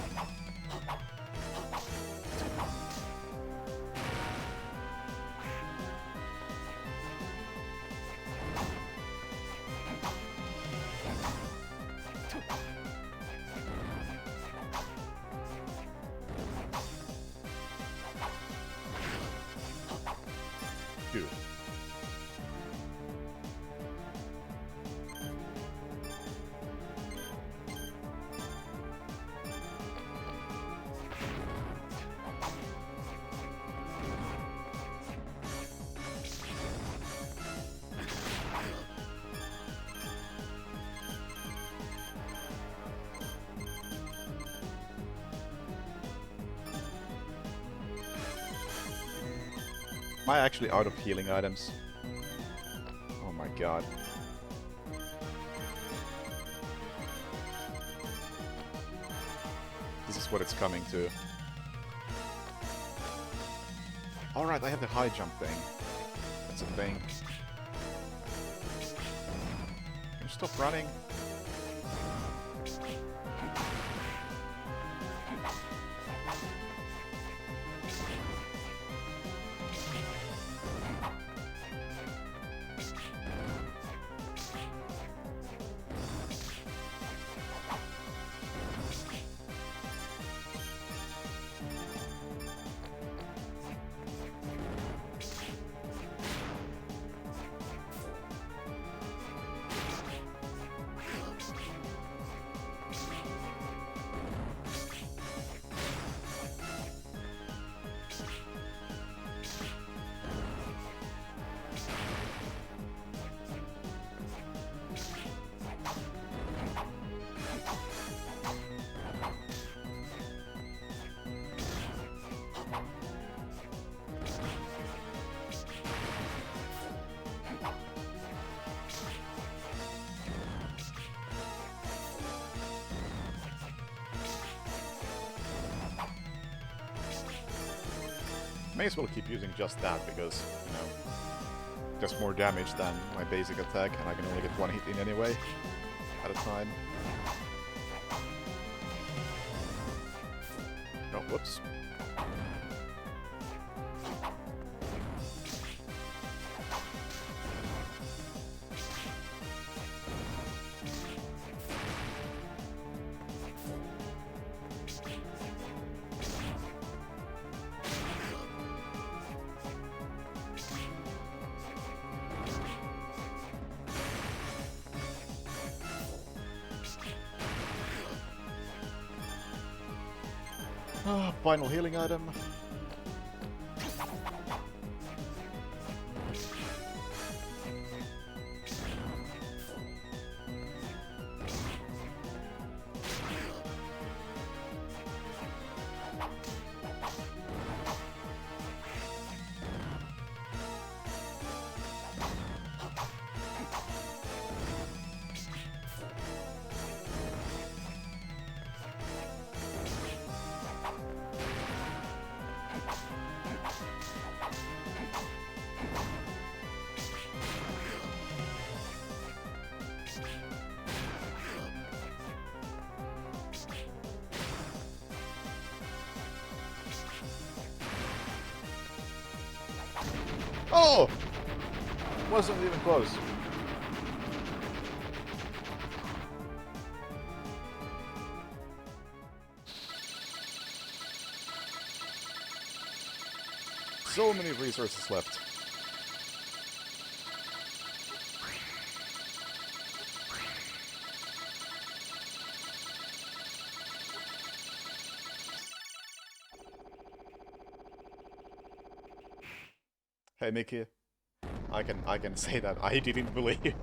Dude. Am I actually out of healing items? Oh my god. This is what it's coming to. Alright, I have the high jump thing. That's a thing. Can you stop running? May as well keep using just that, because, you know, does more damage than my basic attack, and I can only get one hit in anyway, at a time. Oh, whoops. Final healing item. Oh! Wasn't even close. So many resources left. Hey Mickey, I can say that I didn't believe.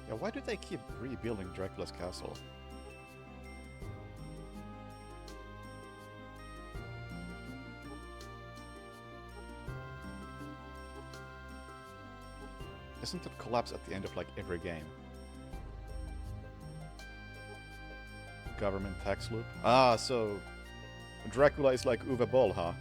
Yeah, why do they keep rebuilding Dracula's castle? Doesn't it collapse at the end of like every game? Government tax loop? Ah, so Dracula is like Uwe Boll, huh?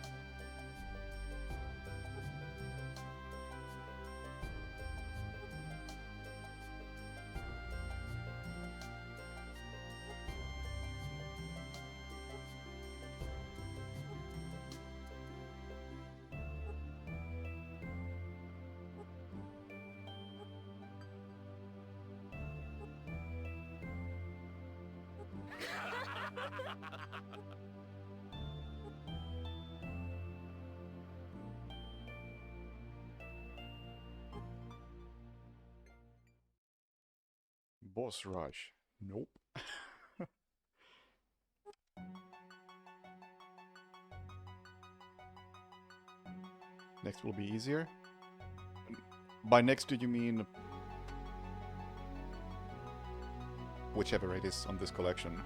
Boss rush. Nope. Next will be easier. By next, do you mean whichever it is on this collection?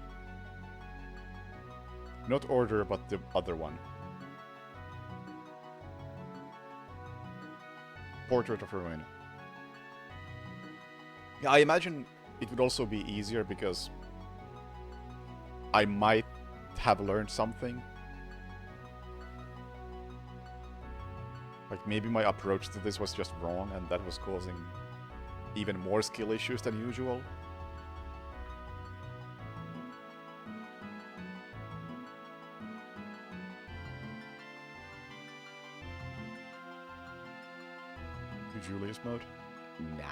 Not order, but the other one. Portrait of Ruin. Yeah, I imagine it would also be easier because I might have learned something. Like maybe my approach to this was just wrong and that was causing even more skill issues than usual. Julius mode? Nah.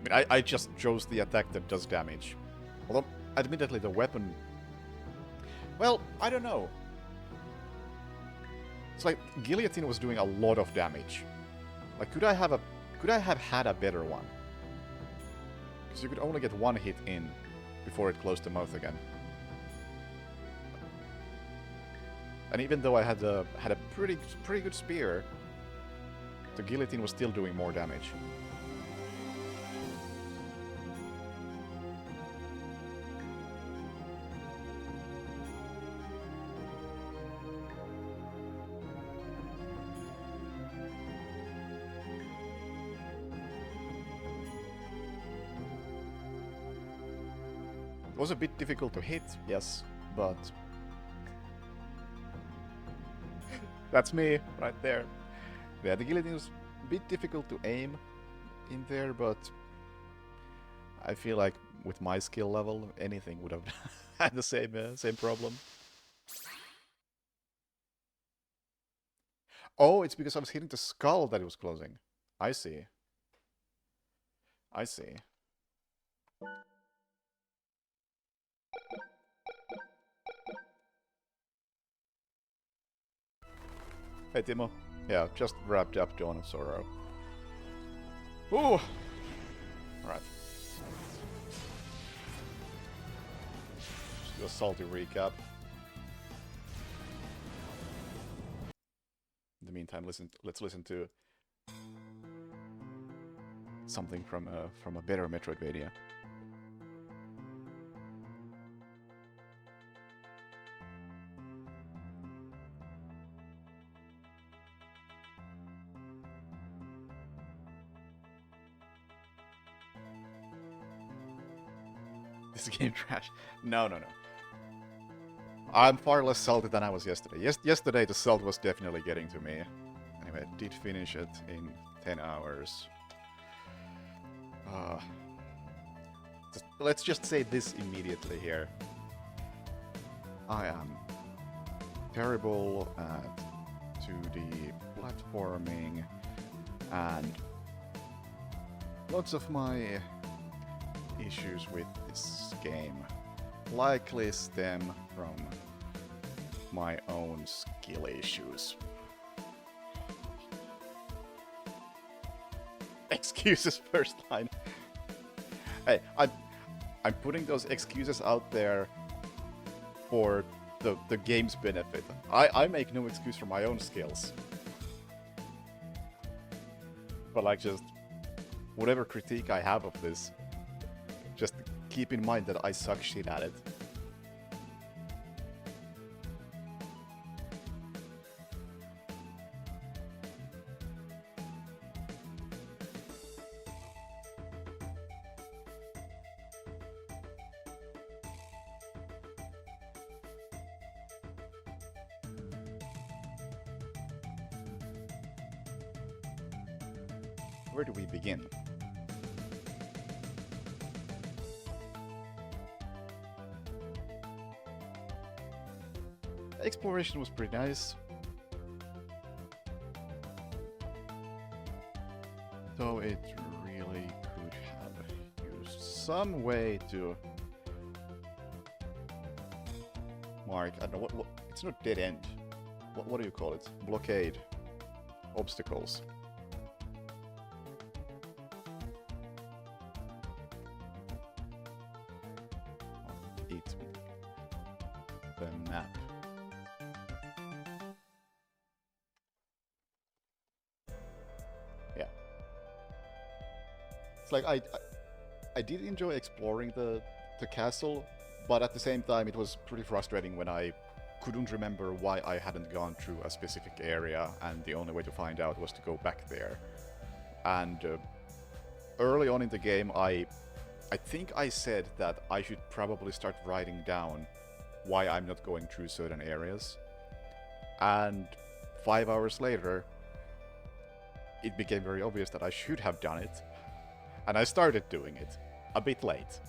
mean, I just chose the attack that does damage. Although, admittedly, the weapon... Well, I don't know. It's like, Guillotine was doing a lot of damage. Like, could I have had a better one? Because you could only get one hit in before it closed the mouth again. And even though I had a pretty good spear, the Guillotine was still doing more damage. It was a bit difficult to hit, yes, but... That's me, right there. Yeah, the Guillotine was a bit difficult to aim in there, but... I feel like with my skill level, anything would have had the same problem. Oh, it's because I was hitting the skull that it was closing. I see. I see. Hey, Timo. Yeah, just wrapped up Dawn of Sorrow. Ooh! Alright. Just do a salty recap. In the meantime, let's listen to something from a better Metroidvania. This game trash. No. I'm far less salty than I was yesterday. Yesterday the salt was definitely getting to me. Anyway, I did finish it in 10 hours. Let's just say this immediately here. I am terrible at 2D platforming, and lots of my issues with this game likely stem from my own skill issues. Excuses first line. Hey, I'm putting those excuses out there for the game's benefit. I make no excuse for my own skills. But like, just whatever critique I have of this, just keep in mind that I suck shit at it. Where do we begin? Exploration was pretty nice. Though it really could have used some way to mark, I don't know, what it's not dead end. What do you call it? Blockade. Obstacles. The map. Yeah. It's like I did enjoy exploring the castle, but at the same time it was pretty frustrating when I couldn't remember why I hadn't gone through a specific area, and the only way to find out was to go back there. And early on in the game, I think I said that I should probably start writing down why I'm not going through certain areas. And 5 hours later, it became very obvious that I should have done it. And I started doing it. A bit late.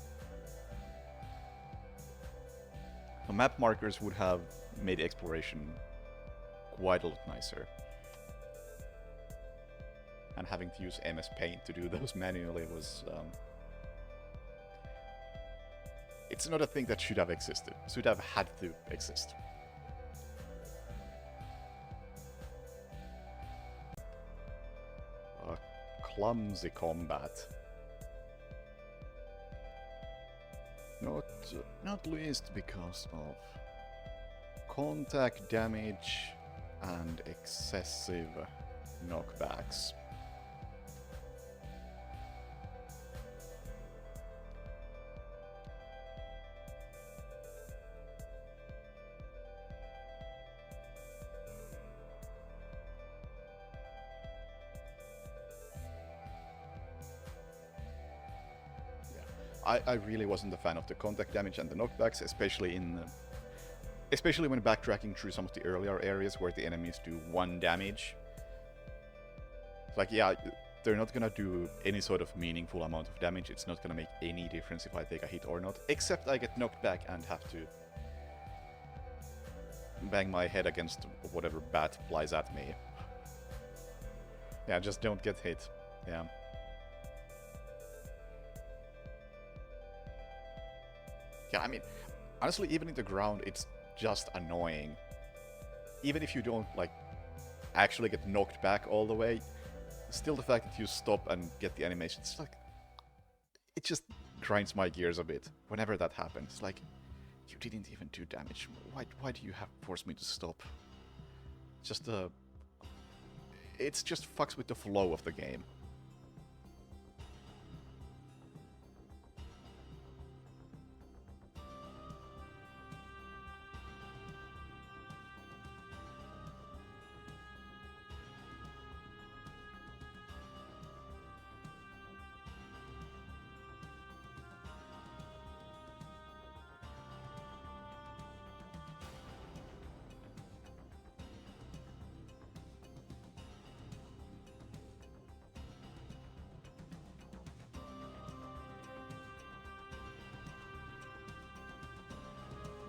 The map markers would have made exploration quite a lot nicer. And having to use MS Paint to do those manually was it's not a thing that should have existed. Should have had to exist. Clumsy combat. Not least because of contact damage and excessive knockbacks. I really wasn't a fan of the contact damage and the knockbacks, especially when backtracking through some of the earlier areas where the enemies do 1 damage. Like, yeah, they're not gonna do any sort of meaningful amount of damage. It's not gonna make any difference if I take a hit or not, except I get knocked back and have to bang my head against whatever bat flies at me. Yeah, just don't get hit. Yeah. Yeah, I mean, honestly, even in the ground, it's just annoying. Even if you don't, like, actually get knocked back all the way, still the fact that you stop and get the animation, it's like... It just grinds my gears a bit whenever that happens. It's like, you didn't even do damage. Why do you have force me to stop? Just, It's just fucks with the flow of the game.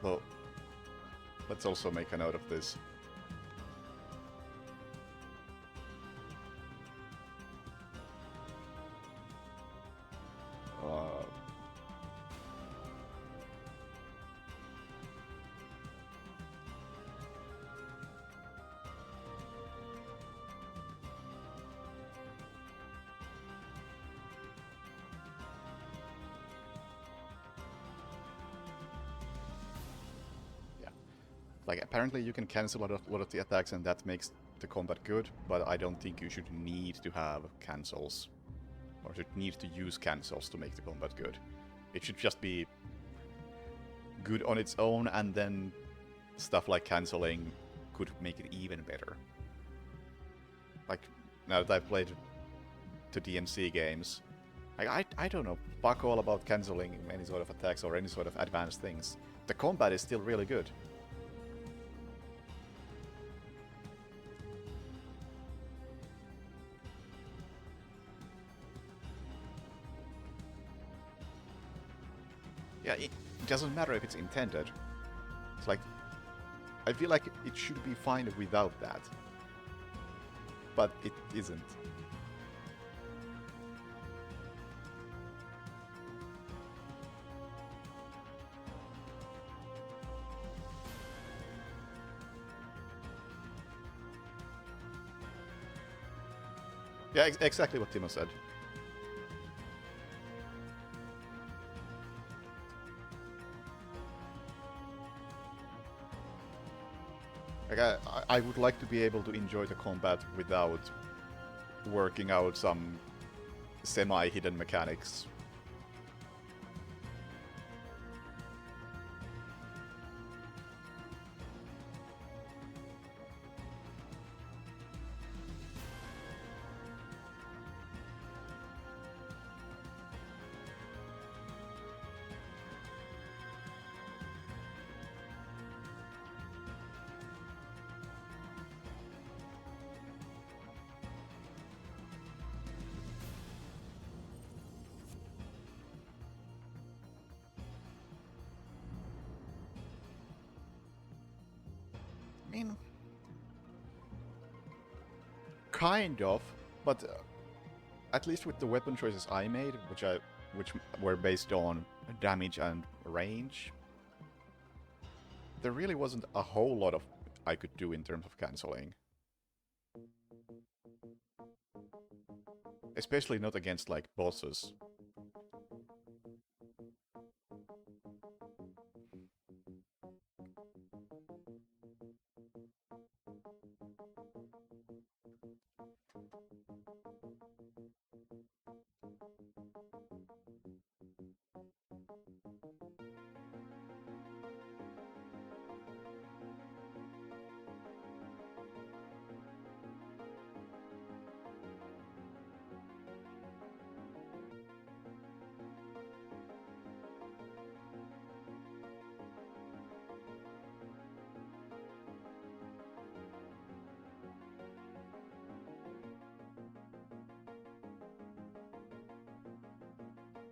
Though, let's also make a note of this. Like, apparently you can cancel a lot of the attacks and that makes the combat good, but I don't think you should need to have cancels. Or should need to use cancels to make the combat good. It should just be good on its own, and then stuff like canceling could make it even better. Like, now that I've played the DMC games, like, I don't know fuck all about canceling any sort of attacks or any sort of advanced things. The combat is still really good. Yeah, it doesn't matter if it's intended. It's like, I feel like it should be fine without that. But it isn't. Yeah, exactly what Timo said. Like, I would like to be able to enjoy the combat without working out some semi-hidden mechanics. I mean, kind of, but at least with the weapon choices I made, which were based on damage and range, there really wasn't a whole lot of I could do in terms of canceling. Especially not against, like, bosses.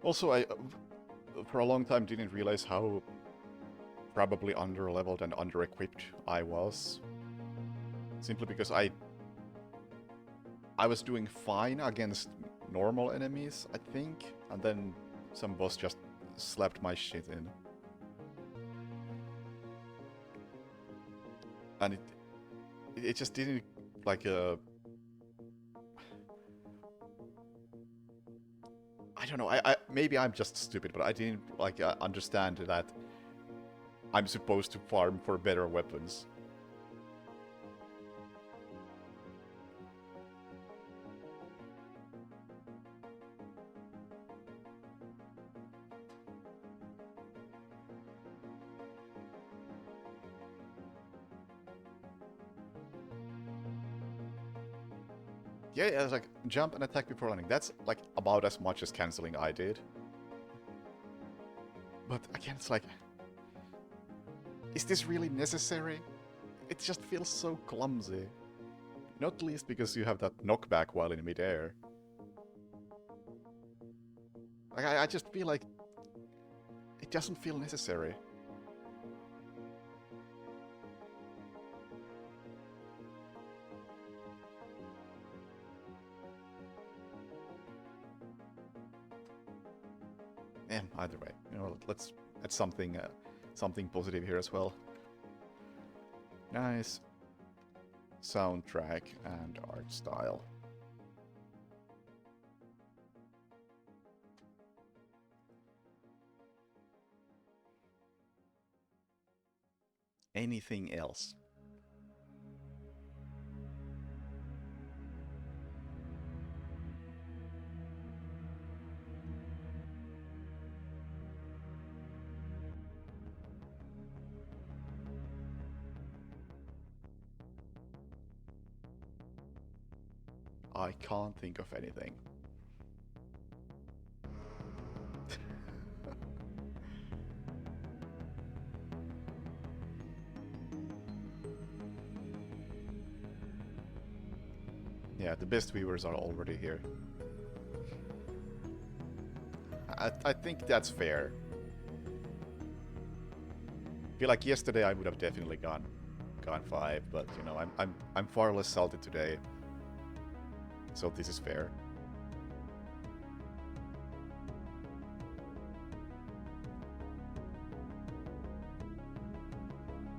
Also, I, for a long time, didn't realize how probably under-leveled and under-equipped I was. Simply because I was doing fine against normal enemies, I think, and then some boss just slapped my shit in. And it just didn't, like, I don't know, maybe I'm just stupid, but I didn't, like, understand that I'm supposed to farm for better weapons. Yeah, it's like jump and attack before landing. That's like about as much as canceling I did. But again, it's like, is this really necessary? It just feels so clumsy. Not least because you have that knockback while in midair. Like, I just feel like it doesn't feel necessary. Either way, you know, let's add something, something positive here as well. Nice soundtrack and art style. Anything else? I can't think of anything. Yeah, the best viewers are already here. I think that's fair. I feel like yesterday I would have definitely gone 5, but you know, I'm far less salty today. So this is fair.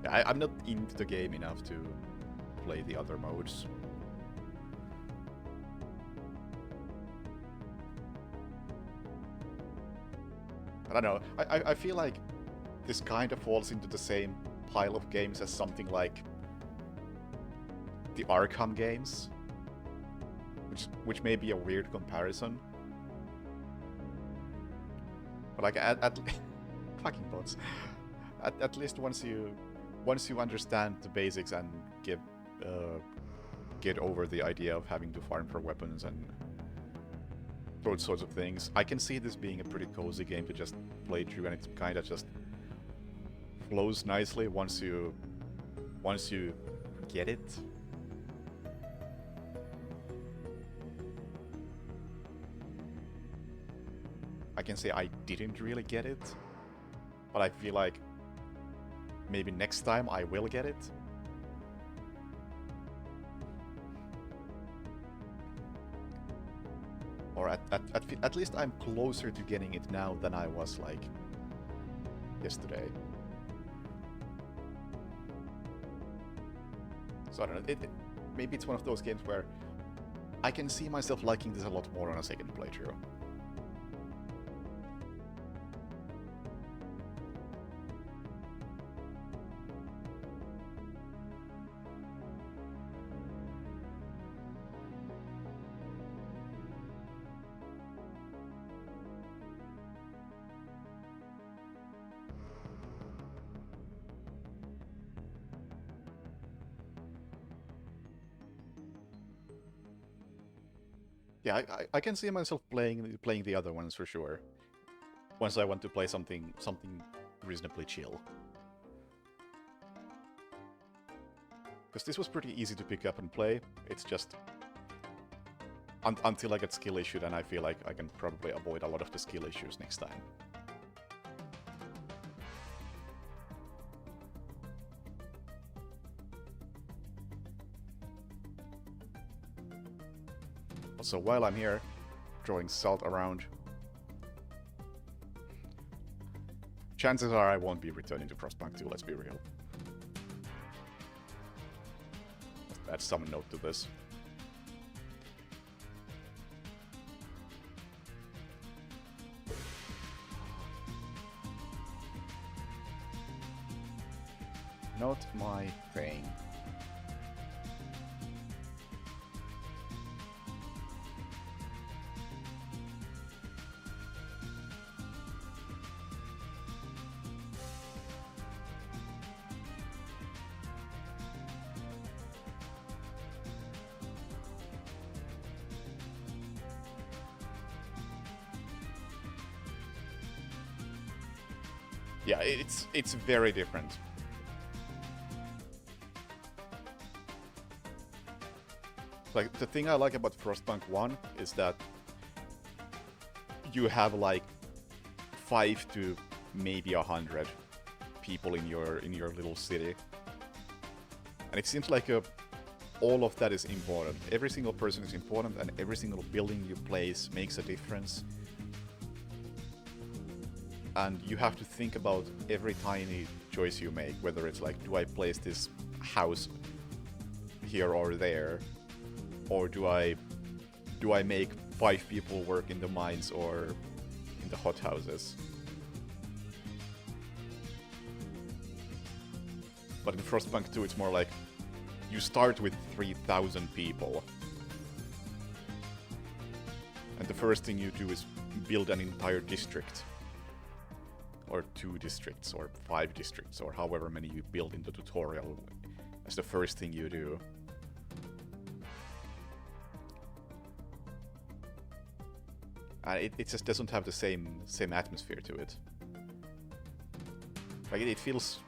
I'm not into the game enough to play the other modes. I don't know. I feel like this kind of falls into the same pile of games as something like the Arkham games, which may be a weird comparison. But like at fucking bots. At least once you understand the basics and get over the idea of having to farm for weapons and those sorts of things, I can see this being a pretty cozy game to just play through, and it kind of just flows nicely once you get it. I can say I didn't really get it, but I feel like maybe next time I will get it. Or at least I'm closer to getting it now than I was like yesterday. So I don't know, maybe it's one of those games where I can see myself liking this a lot more on a second playthrough. Yeah, I can see myself playing the other ones for sure. Once I want to play something reasonably chill. Because this was pretty easy to pick up and play. It's just until I get skill issue, then I feel like I can probably avoid a lot of the skill issues next time. Also, while I'm here, throwing salt around, chances are I won't be returning to Frostpunk 2, let's be real. Let's add some note to this. Not my thing. Yeah, it's very different. Like, the thing I like about Frostpunk 1 is that you have like 5 to maybe 100 people in your little city. And it seems like all of that is important. Every single person is important, and every single building you place makes a difference. And you have to think about every tiny choice you make, whether it's like, do I place this house here or there? Or do I make 5 people work in the mines or in the hothouses? But in Frostpunk 2 it's more like, you start with 3,000 people. And the first thing you do is build an entire district. Or 2 districts, or 5 districts, or however many you build in the tutorial as the first thing you do. It just doesn't have the same atmosphere to it. Like, it feels...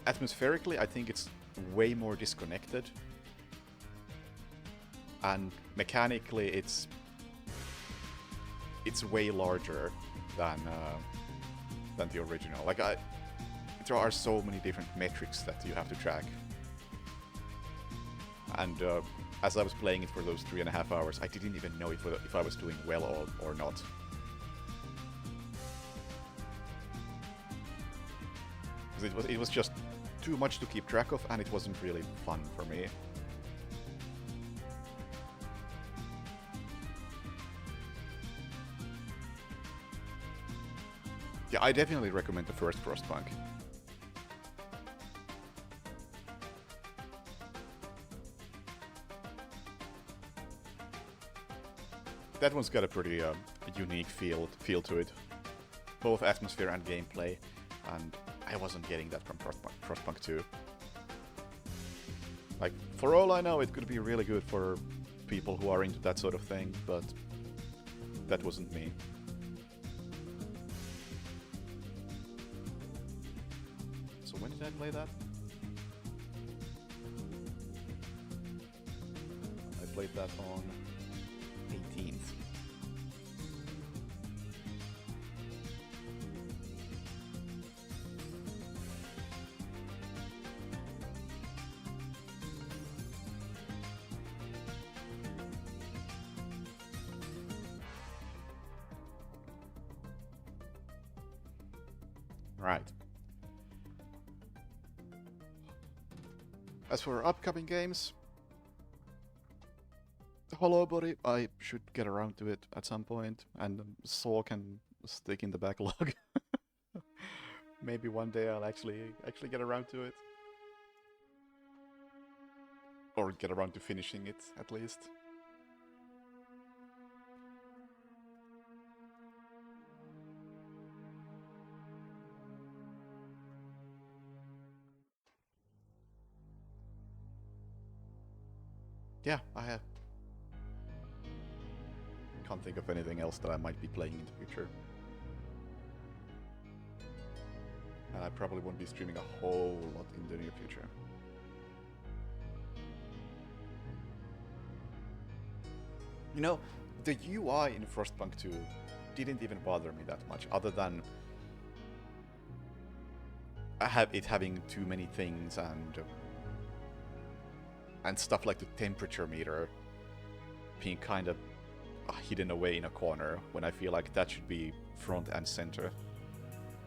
Atmospherically, I think it's way more disconnected. And mechanically, it's way larger than the original. Like, there are so many different metrics that you have to track. And as I was playing it for those 3.5 hours, I didn't even know if I was doing well or not. Because it was just too much to keep track of, and it wasn't really fun for me. Yeah, I definitely recommend the first Frostpunk. That one's got a pretty unique feel to it, both atmosphere and gameplay, and I wasn't getting that from Frostpunk 2. Like, for all I know, it could be really good for people who are into that sort of thing, but that wasn't me. So when did I play that? I played that on 18th. Right. As for upcoming games, Hollow Body, I should get around to it at some point, and Saw can stick in the backlog. Maybe one day I'll actually get around to it. Or get around to finishing it, at least. Yeah, I can't think of anything else that I might be playing in the future. And I probably won't be streaming a whole lot in the near future. You know, the UI in Frostpunk 2 didn't even bother me that much, other than it having too many things and stuff like the temperature meter being kind of hidden away in a corner, when I feel like that should be front and center.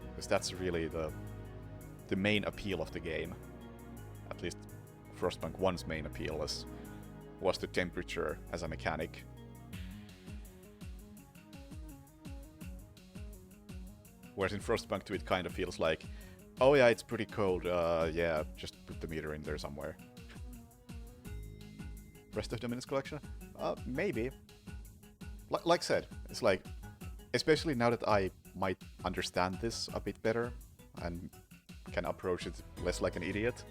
Because that's really the main appeal of the game. At least Frostpunk 1's main appeal was the temperature as a mechanic. Whereas in Frostpunk 2 it kind of feels like, oh yeah, it's pretty cold, yeah, just put the meter in there somewhere. Rest of the Minutes collection? Maybe. Like I said, it's like, especially now that I might understand this a bit better and can approach it less like an idiot,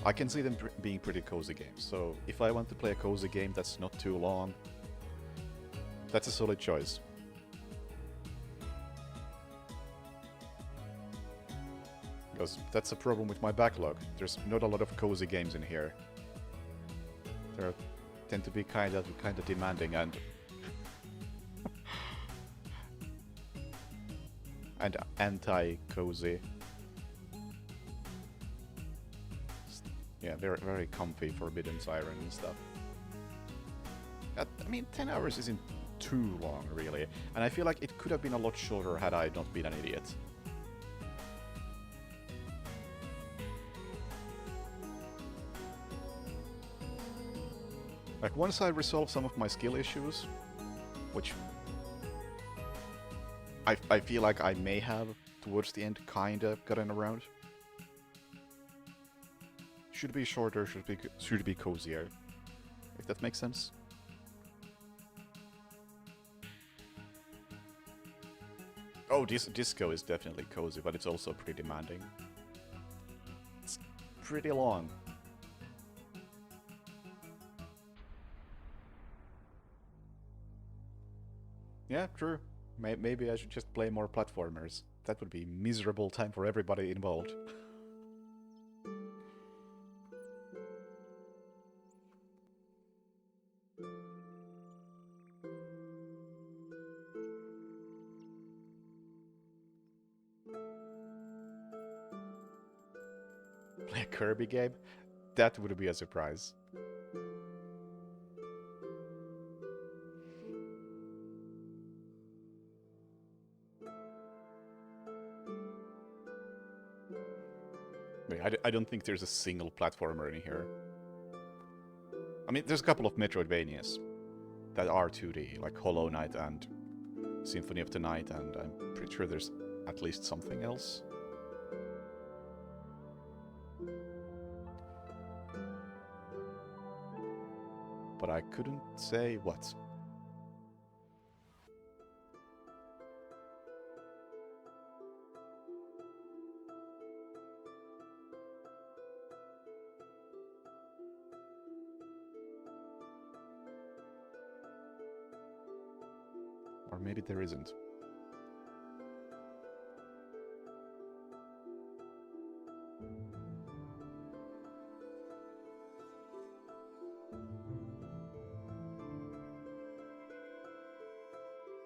I can see them being pretty cozy games. So if I want to play a cozy game that's not too long, that's a solid choice. Because that's a problem with my backlog. There's not a lot of cozy games in here. They tend to be kind of demanding and anti-cozy. Yeah, very comfy Forbidden Siren and stuff. I mean, 10 hours isn't too long, really, and I feel like it could have been a lot shorter had I not been an idiot. Like, once I resolve some of my skill issues, which I feel like I may have, towards the end, kinda gotten around. Should be shorter, should be cozier, if that makes sense. Oh, Disco is definitely cozy, but it's also pretty demanding. It's pretty long. Yeah, true. Maybe I should just play more platformers. That would be miserable time for everybody involved. Play a Kirby game? That would be a surprise. I don't think there's a single platformer in here. I mean, there's a couple of Metroidvanias that are 2D, like Hollow Knight and Symphony of the Night, and I'm pretty sure there's at least something else. But I couldn't say what. Or maybe there isn't.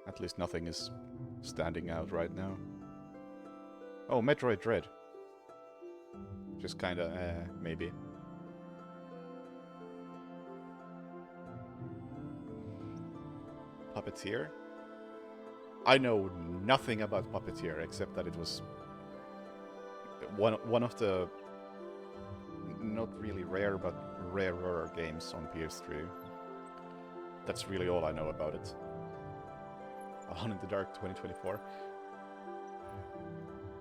At least nothing is standing out right now. Oh, Metroid Dread. Just kinda, maybe. Puppeteer? I know nothing about Puppeteer except that it was one of the not really rare but rarer games on PS3. That's really all I know about it. Alone in the Dark 2024.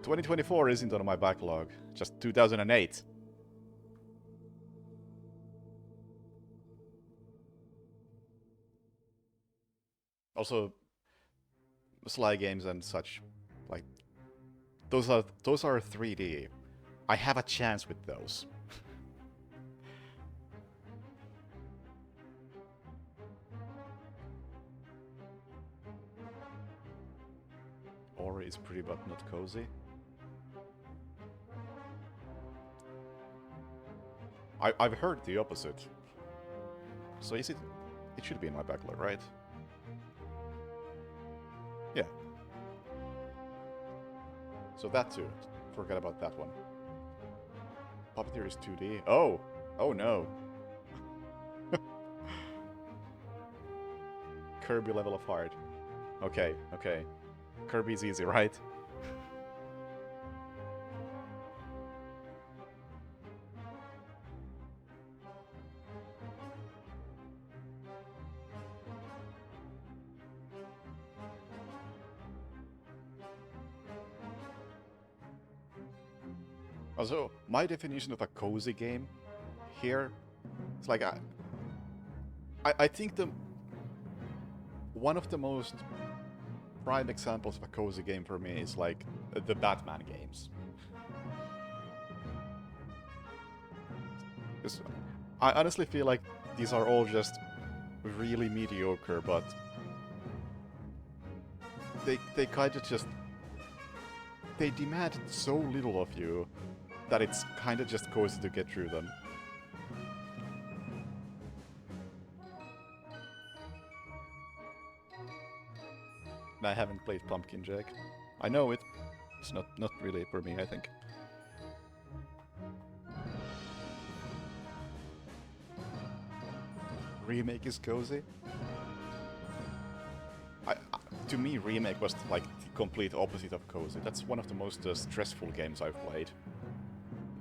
2024 isn't on my backlog, just 2008. Also, Sly games and such, like those are 3D. I have a chance with those. Ori is pretty but not cozy. I've heard the opposite. So is it? It should be in my backlog, right? Yeah. So that too. Forget about that one. Puppeteer is 2D. Oh! Oh no! Kirby level of hard. Okay, okay. Kirby's easy, right? Also, my definition of a cozy game here, it's like I think one of the most prime examples of a cozy game for me is like the Batman games. Because I honestly feel like these are all just really mediocre, but they kind of just they demand so little of you that it's kind of just cozy to get through them. And I haven't played Pumpkin Jack. I know it. It's not really for me, I think. Remake is cozy. To me, Remake was like the complete opposite of cozy. That's one of the most stressful games I've played.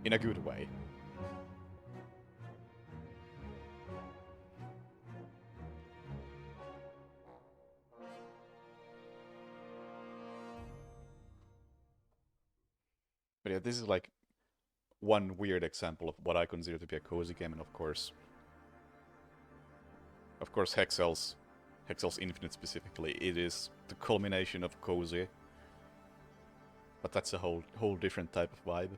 In a good way. But yeah, this is like one weird example of what I consider to be a cozy game, and of course, Hexel's Infinite specifically, it is the culmination of cozy. But that's a whole different type of vibe.